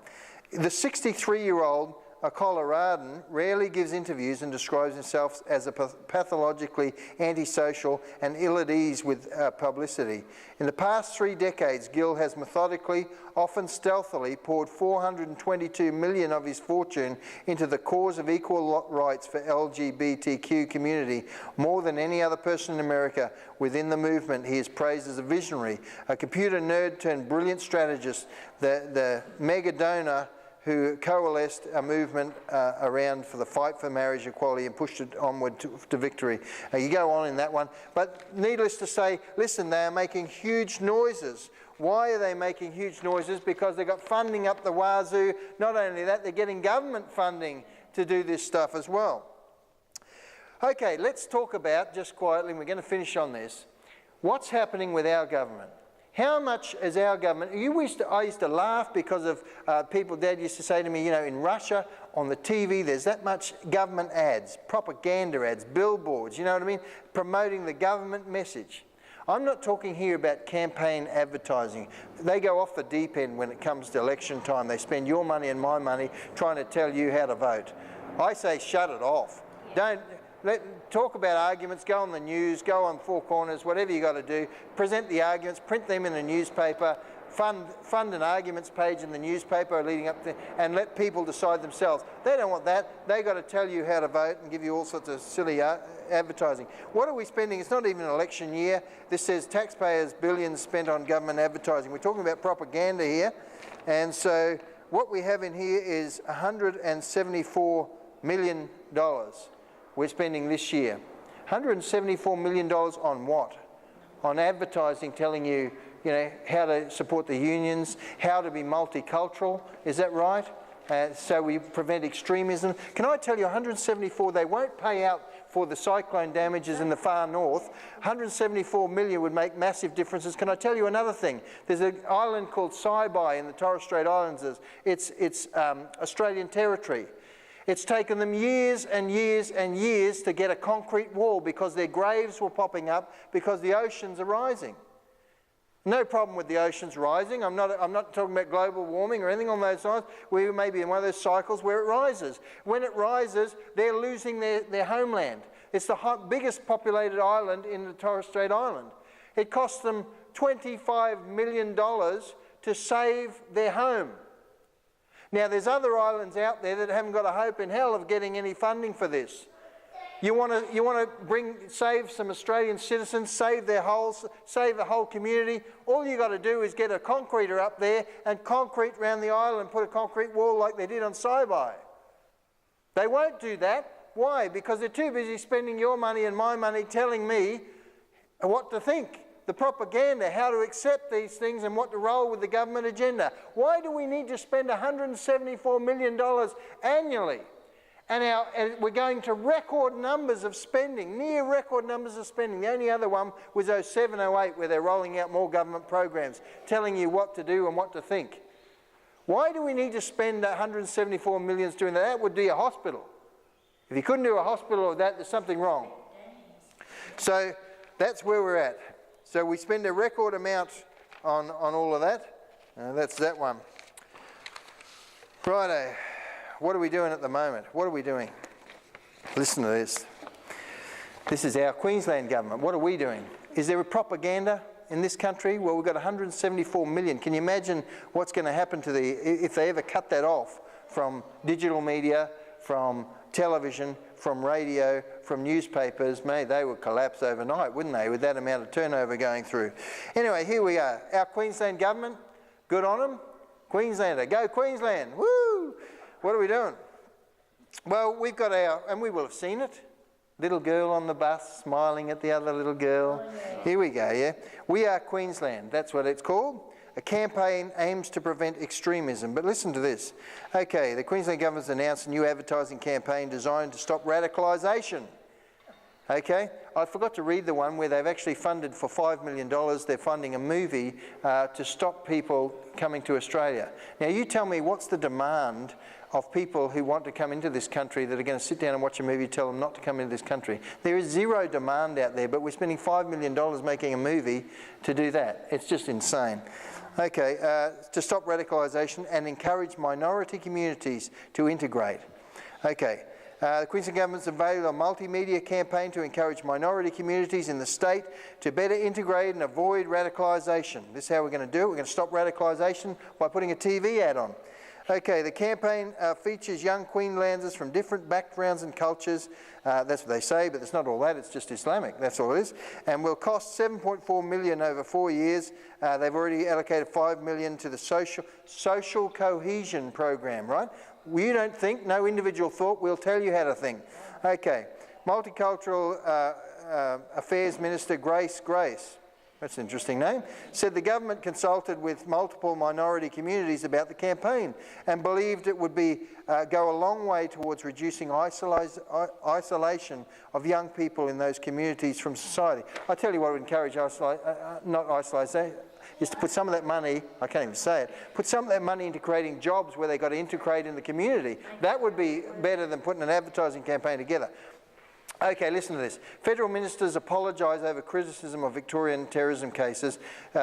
The 63-year-old a Coloradan, rarely gives interviews and describes himself as a pathologically antisocial and ill at ease with publicity. In the past 3 decades, Gill has methodically, often stealthily, poured $422 million of his fortune into the cause of equal rights for LGBTQ community, more than any other person in America. Within the movement, he is praised as a visionary, a computer nerd turned brilliant strategist, the mega donor who coalesced a movement around for the fight for marriage equality and pushed it onward to victory. You go on in that one. But needless to say, listen, they are making huge noises. Why are they making huge noises? Because they've got funding up the wazoo. Not only that, they're getting government funding to do this stuff as well. Okay, let's talk about, just quietly, and we're going to finish on this, what's happening with our government. How much is our government, I used to laugh because of people, Dad used to say to me, you know, in Russia, on the TV, there's that much government ads, propaganda ads, billboards, you know what I mean, promoting the government message. I'm not talking here about campaign advertising. They go off the deep end when it comes to election time. They spend your money and my money trying to tell you how to vote. I say shut it off. Don't. Talk about arguments, go on the news, go on Four Corners, whatever you got to do, present the arguments, print them in a newspaper, fund an arguments page in the newspaper leading up to, and let people decide themselves. They don't want that. They got to tell you how to vote and give you all sorts of silly advertising. What are we spending? It's not even an election year. This says taxpayers' billions spent on government advertising. We're talking about propaganda here. And so what we have in here is $174 million. We're spending this year. $174 million on what? On advertising, telling you, you know, how to support the unions, how to be multicultural. Is that right? So we prevent extremism. Can I tell you, 174, they won't pay out for the cyclone damages in the far north. 174 million would make massive differences. Can I tell you another thing? There's an island called Saibai in the Torres Strait Islands. It's Australian territory. It's taken them years and years and years to get a concrete wall because their graves were popping up because the oceans are rising. No problem with the oceans rising. I'm not talking about global warming or anything on those lines. We may be in one of those cycles where it rises. When it rises, they're losing their homeland. It's the biggest populated island in the Torres Strait Island. It cost them $25 million to save their home. Now, there's other islands out there that haven't got a hope in hell of getting any funding for this. You want to save some Australian citizens, save the whole community. All you got to do is get a concreter up there and concrete around the island, put a concrete wall like they did on Saibai. They won't do that. Why? Because they're too busy spending your money and my money telling me what to think. The propaganda, how to accept these things and what to roll with the government agenda. Why do we need to spend $174 million annually? And we're going to record numbers of spending, near record numbers of spending. The only other one was 07, 08, where they're rolling out more government programs, telling you what to do and what to think. Why do we need to spend $174 million doing that? That would be a hospital. If you couldn't do a hospital of that, there's something wrong. So that's where we're at. So we spend a record amount on all of that. That's that one. Righto. What are we doing at the moment? What are we doing? Listen to this. This is our Queensland government. What are we doing? Is there a propaganda in this country? Well, we've got 174 million. Can you imagine what's going to happen to if they ever cut that off from digital media, from television, from radio, from newspapers? They would collapse overnight, wouldn't they, with that amount of turnover going through. Anyway, here we are. Our Queensland government, good on them. Queenslander, go Queensland, woo! What are we doing? Well, we've got and we will have seen it, little girl on the bus smiling at the other little girl. Oh, yeah. Here we go, yeah. We Are Queensland, that's what it's called. A campaign aims to prevent extremism. But listen to this. Okay, the Queensland government's announced a new advertising campaign designed to stop radicalisation. Okay, I forgot to read the one where they've actually funded for $5 million, they're funding a movie to stop people coming to Australia. Now you tell me, what's the demand of people who want to come into this country that are going to sit down and watch a movie, tell them not to come into this country? There is zero demand out there, but we're spending $5 million making a movie to do that. It's just insane. Okay, to stop radicalisation and encourage minority communities to integrate. Okay, the Queensland Government's unveiled a multimedia campaign to encourage minority communities in the state to better integrate and avoid radicalisation. This is how we're going to do it. We're going to stop radicalisation by putting a TV ad on. Okay, the campaign features young Queenslanders from different backgrounds and cultures. That's what they say, but it's not all that, it's just Islamic, that's all it is. And will cost $7.4 million over 4 years. They've already allocated $5 million to the social cohesion program, right? You don't think, no individual thought, we'll tell you how to think. Okay, Multicultural Affairs Minister Grace, that's an interesting name, said the government consulted with multiple minority communities about the campaign and believed it would go a long way towards reducing isolation of young people in those communities from society. I tell you what would encourage not isolation, is to put some of that money, I can't even say it, put some of that money into creating jobs where they've got to integrate in the community. That would be better than putting an advertising campaign together. Okay, listen to this. Federal ministers apologise over criticism of Victorian terrorism cases.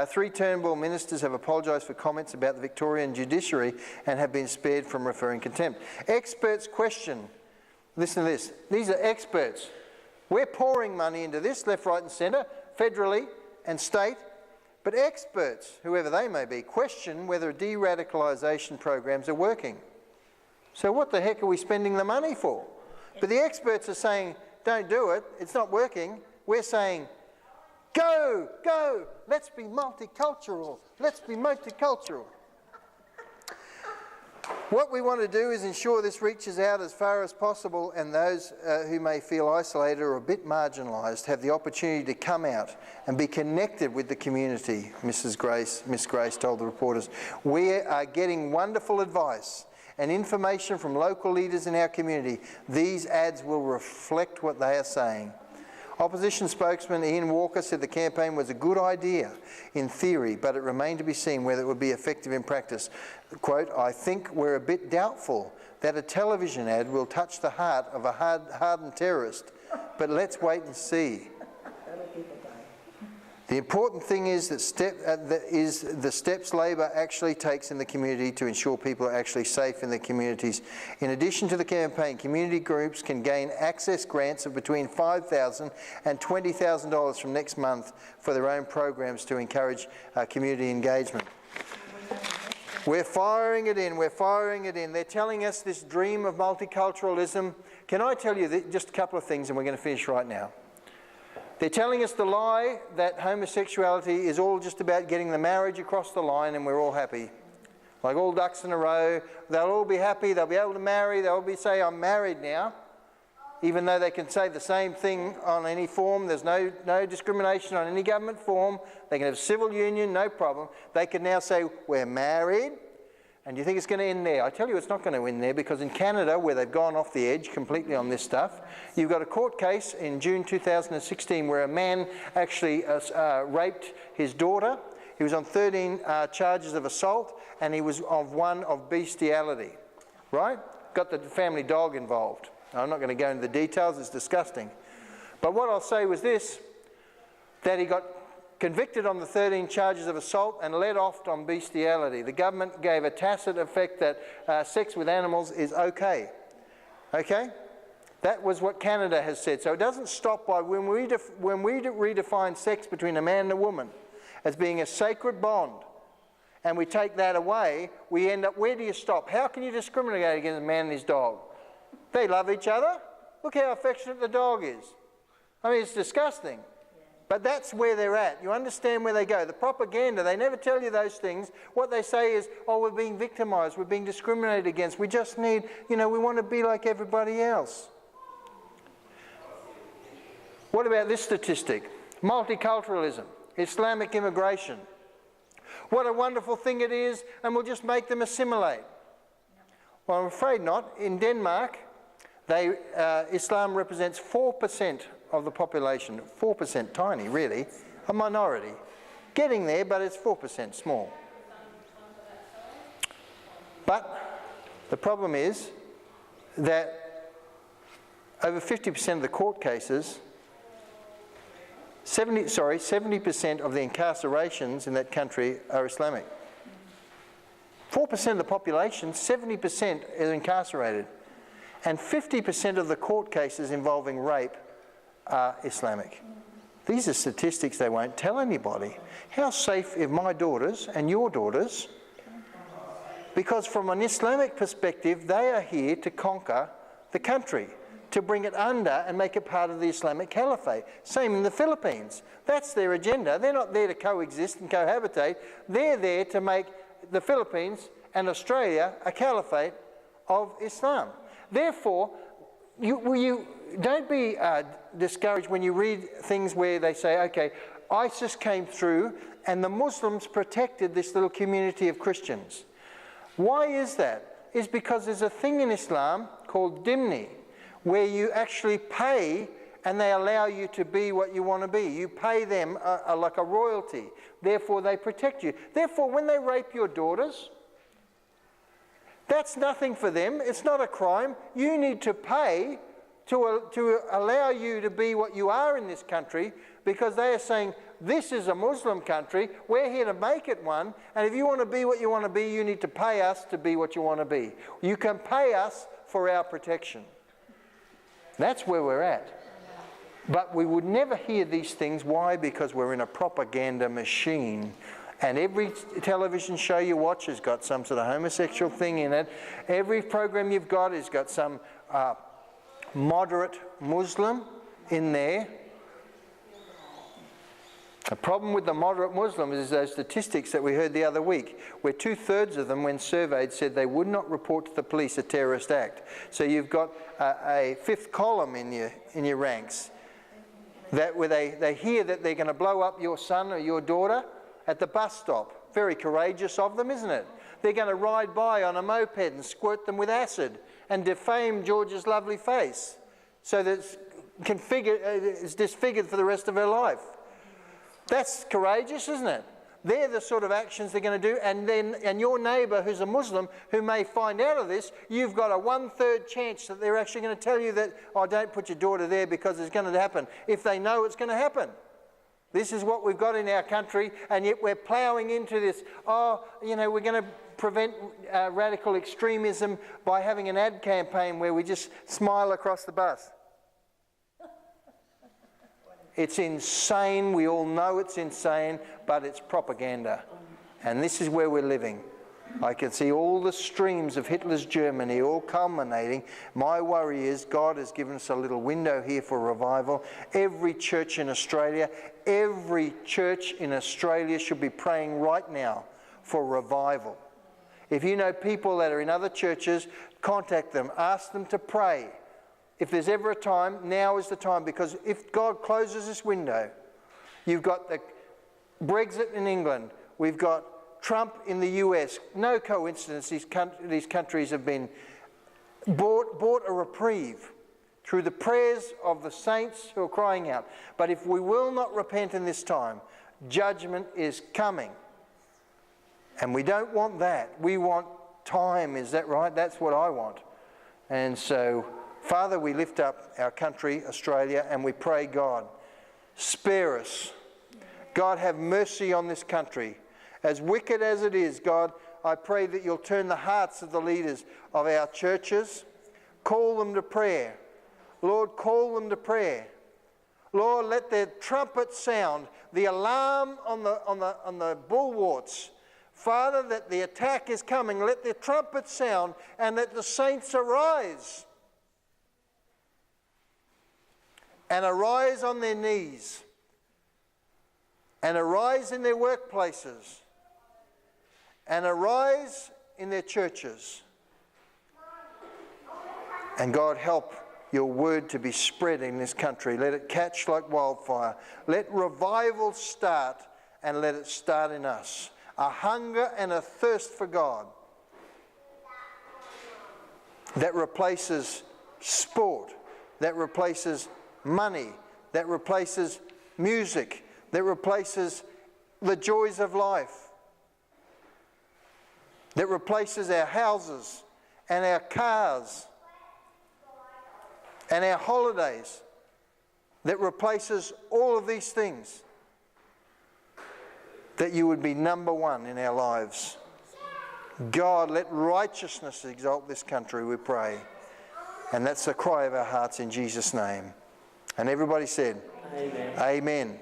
3 Turnbull ministers have apologised for comments about the Victorian judiciary and have been spared from referring contempt. Experts question. Listen to this. These are experts. We're pouring money into this, left, right and centre, federally and state, but experts, whoever they may be, question whether de-radicalisation programs are working. So what the heck are we spending the money for? But the experts are saying, don't do it, it's not working. We're saying, go, go, let's be multicultural, let's be multicultural. What we want to do is ensure this reaches out as far as possible, and those who may feel isolated or a bit marginalised have the opportunity to come out and be connected with the community, Miss Grace told the reporters. We are getting wonderful advice and information from local leaders in our community. These ads will reflect what they are saying. Opposition spokesman Ian Walker said the campaign was a good idea in theory, but it remained to be seen whether it would be effective in practice. Quote, I think we're a bit doubtful that a television ad will touch the heart of a hardened terrorist, but let's wait and see. The important thing is that the steps Labor actually takes in the community to ensure people are actually safe in their communities. In addition to the campaign, community groups can gain access grants of between $5,000 and $20,000 from next month for their own programs to encourage community engagement. We're firing it in, we're firing it in. They're telling us this dream of multiculturalism. Can I tell you just a couple of things, and we're going to finish right now. They're telling us the lie that homosexuality is all just about getting the marriage across the line and we're all happy. Like all ducks in a row, they'll all be happy, they'll be able to marry, they'll say, I'm married now. Even though they can say the same thing on any form, there's no discrimination on any government form, they can have civil union, no problem. They can now say, we're married, and you think it's going to end there. I tell you it's not going to end there, because in Canada, where they've gone off the edge completely on this stuff, you've got a court case in June 2016 where a man actually raped his daughter. He was on 13 charges of assault, and he was of one of bestiality, right? Got the family dog involved. I'm not going to go into the details, it's disgusting. But what I'll say was this, that he got convicted on the 13 charges of assault and let off on bestiality. The government gave a tacit effect that sex with animals is okay. Okay? That was what Canada has said. So it doesn't stop by when we redefine sex between a man and a woman as being a sacred bond, and we take that away, we end up, where do you stop? How can you discriminate against a man and his dog? They love each other. Look how affectionate the dog is. I mean, it's disgusting. But that's where they're at. You understand where they go. The propaganda, they never tell you those things. What they say is, oh, we're being victimised, we're being discriminated against, we just need, we want to be like everybody else. What about this statistic? Multiculturalism, Islamic immigration. What a wonderful thing it is, and we'll just make them assimilate. Well, I'm afraid not. In Denmark, Islam represents 4% of the population. 4%, tiny really, a minority. Getting there, but it's 4%, small. But the problem is that over 50% of the court cases, 70% of the incarcerations in that country are Islamic. 4% of the population, 70% is incarcerated. And 50% of the court cases involving rape are Islamic. These are statistics they won't tell anybody. How safe are my daughters and your daughters? Because from an Islamic perspective, they are here to conquer the country, to bring it under and make it part of the Islamic Caliphate. Same in the Philippines. That's their agenda. They're not there to coexist and cohabitate. They're there to make the Philippines and Australia a caliphate of Islam. Therefore, you don't be discouraged when you read things where they say, okay, ISIS came through and the Muslims protected this little community of Christians. Why is that? It's because there's a thing in Islam called dhimmi, where you actually pay and they allow you to be what you want to be. You pay them like a royalty. Therefore, they protect you. Therefore, when they rape your daughters, that's nothing for them. It's not a crime. You need to pay to allow you to be what you are in this country, because they are saying, this is a Muslim country, we're here to make it one, and if you want to be what you want to be, you need to pay us to be what you want to be. You can pay us for our protection. That's where we're at. But we would never hear these things. Why? Because we're in a propaganda machine. And every television show you watch has got some sort of homosexual thing in it. Every program you've got has got some moderate Muslim in there. The problem with the moderate Muslims is those statistics that we heard the other week, where 2/3 of them, when surveyed, said they would not report to the police a terrorist act. So you've got a fifth column in your ranks, that where they hear that they're going to blow up your son or your daughter at the bus stop. Very courageous of them, isn't it? They're going to ride by on a moped and squirt them with acid and defame George's lovely face so that it's disfigured for the rest of her life. That's courageous, isn't it? They're the sort of actions they're going to do. And your neighbour who's a Muslim who may find out of this, you've got a 1/3 chance that they're actually going to tell you that, oh, don't put your daughter there because it's going to happen, if they know it's going to happen. This is what we've got in our country, and yet we're ploughing into this, we're going to prevent radical extremism by having an ad campaign where we just smile across the bus. It's insane. We all know it's insane, but it's propaganda. And this is where we're living. I can see all the streams of Hitler's Germany all culminating. My worry is God has given us a little window here for revival. Every church in Australia should be praying right now for revival. If you know people that are in other churches, contact them. Ask them to pray. If there's ever a time, now is the time, because if God closes this window, you've got the Brexit in England, we've got Trump in the US. No coincidence these countries have been bought a reprieve through the prayers of the saints who are crying out. But if we will not repent in this time, judgment is coming. And we don't want that. We want time, is that right? That's what I want. And so, Father, we lift up our country, Australia, and we pray, God, spare us. God, have mercy on this country. As wicked as it is, God, I pray that you'll turn the hearts of the leaders of our churches. Call them to prayer. Lord, call them to prayer. Lord, let the trumpet sound, the alarm on the bulwarks. Father, that the attack is coming. Let the trumpet sound and let the saints arise. And arise on their knees, and arise in their workplaces, and arise in their churches. And God, help your word to be spread in this country. Let it catch like wildfire. Let revival start, and let it start in us. A hunger and a thirst for God that replaces sport, that replaces money, that replaces music, that replaces the joys of life, that replaces our houses and our cars and our holidays, that replaces all of these things, that you would be number one in our lives. God, let righteousness exalt this country, we pray. And that's the cry of our hearts in Jesus' name. And everybody said, Amen. Amen.